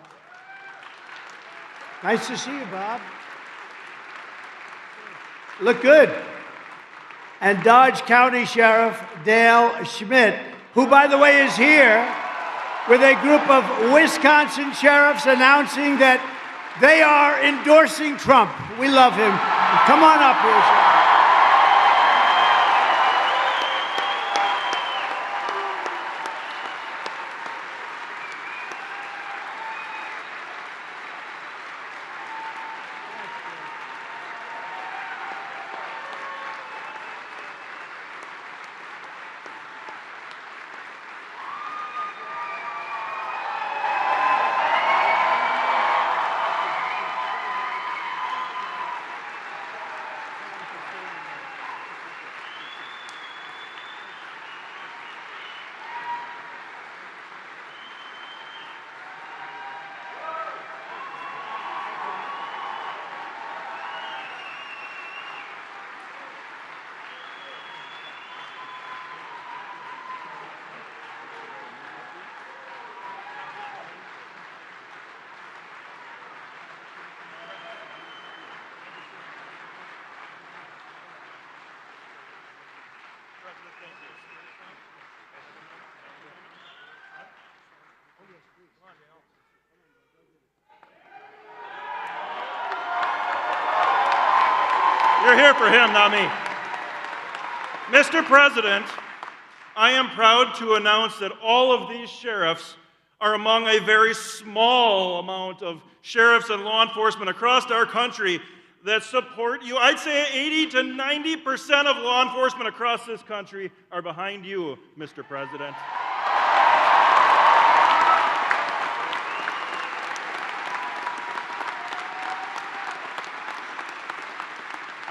Nice to see you, Bob. Look good. And Dodge County Sheriff Dale Schmidt, who, by the way, is here with a group of Wisconsin sheriffs announcing that they are endorsing Trump. We love him. Come on up here, Sheriff. They're here for him, not me. Mr. President, I am proud to announce that all of these sheriffs are among a very small amount of sheriffs and law enforcement across our country that support you. I'd say 80 to 90% of law enforcement across this country are behind you, Mr. President.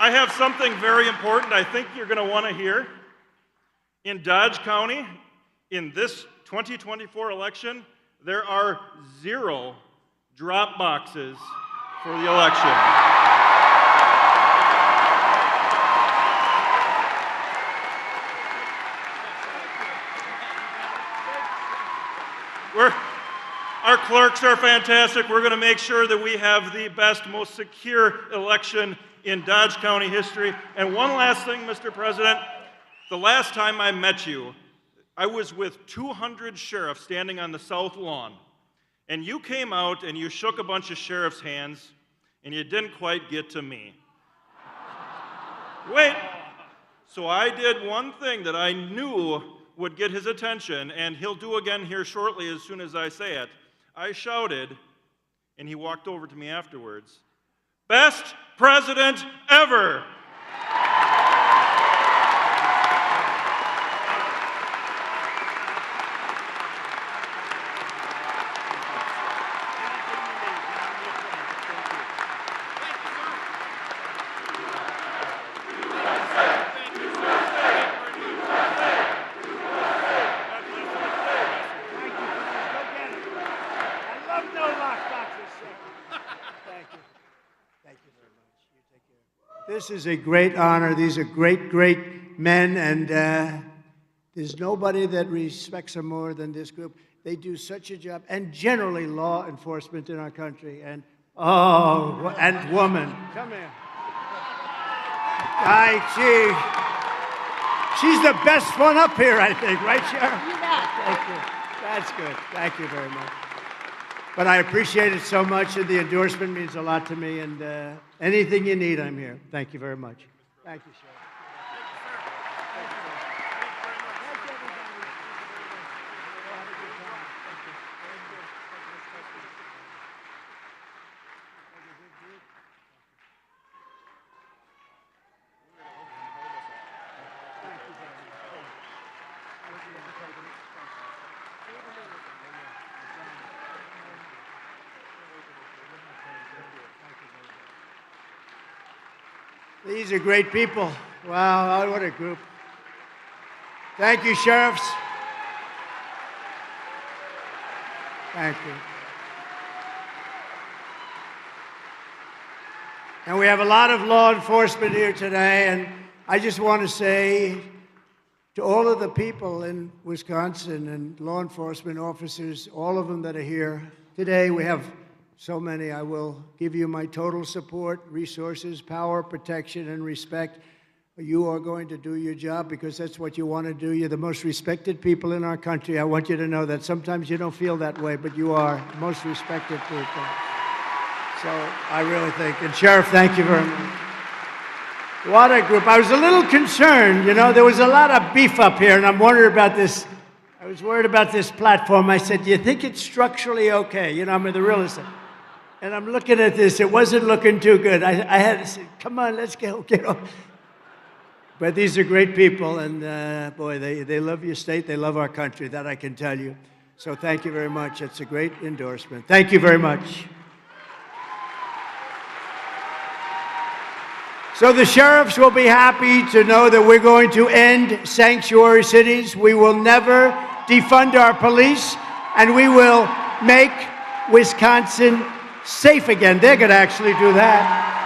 I have something very important I think you're going to want to hear. In Dodge County, in this 2024 election, there are 0 drop boxes for the election. Our clerks are fantastic. We're going to make sure that we have the best, most secure election in Dodge County history. And one last thing, Mr. President. The last time I met you, I was with 200 sheriffs standing on the south lawn. And you came out and you shook a bunch of sheriffs' hands, and you didn't quite get to me. Wait. So I did one thing that I knew would get his attention, and he'll do again here shortly as soon as I say it. I shouted, and he walked over to me afterwards, "Best president ever!" This is a great honor. These are great, great men, and there's nobody that respects them more than this group. They do such a job, and generally law enforcement in our country, and and woman. Come here. She's the best one up here, I think, right, Sheriff? You bet. Thank you. That's good. Thank you very much. But I appreciate it so much, and the endorsement means a lot to me, and anything you need, I'm here. Thank you very much. Thank you, Sheriff. These are great people. Wow, what a group. Thank you, sheriffs. Thank you. And we have a lot of law enforcement here today, and I just want to say to all of the people in Wisconsin and law enforcement officers, all of them that are here today, we have so many. I will give you my total support, resources, power, protection, and respect. You are going to do your job because that's what you want to do. You're the most respected people in our country. I want you to know that. Sometimes you don't feel that way, but you are the most respected people. So I really think. And Sheriff, thank you very much. What a group. I was a little concerned. You know, there was a lot of beef up here, and I'm wondering about this. I was worried about this platform. I said, do you think it's structurally okay? You know, I'm the real estate. And I'm looking at this. It wasn't looking too good. I had to say, come on, let's get off. But these are great people, and boy, they love your state. They love our country. That I can tell you. So thank you very much. It's a great endorsement. Thank you very much. So the sheriffs will be happy to know that we're going to end sanctuary cities. We will never defund our police, and we will make Wisconsin safe again. They're going to actually do that.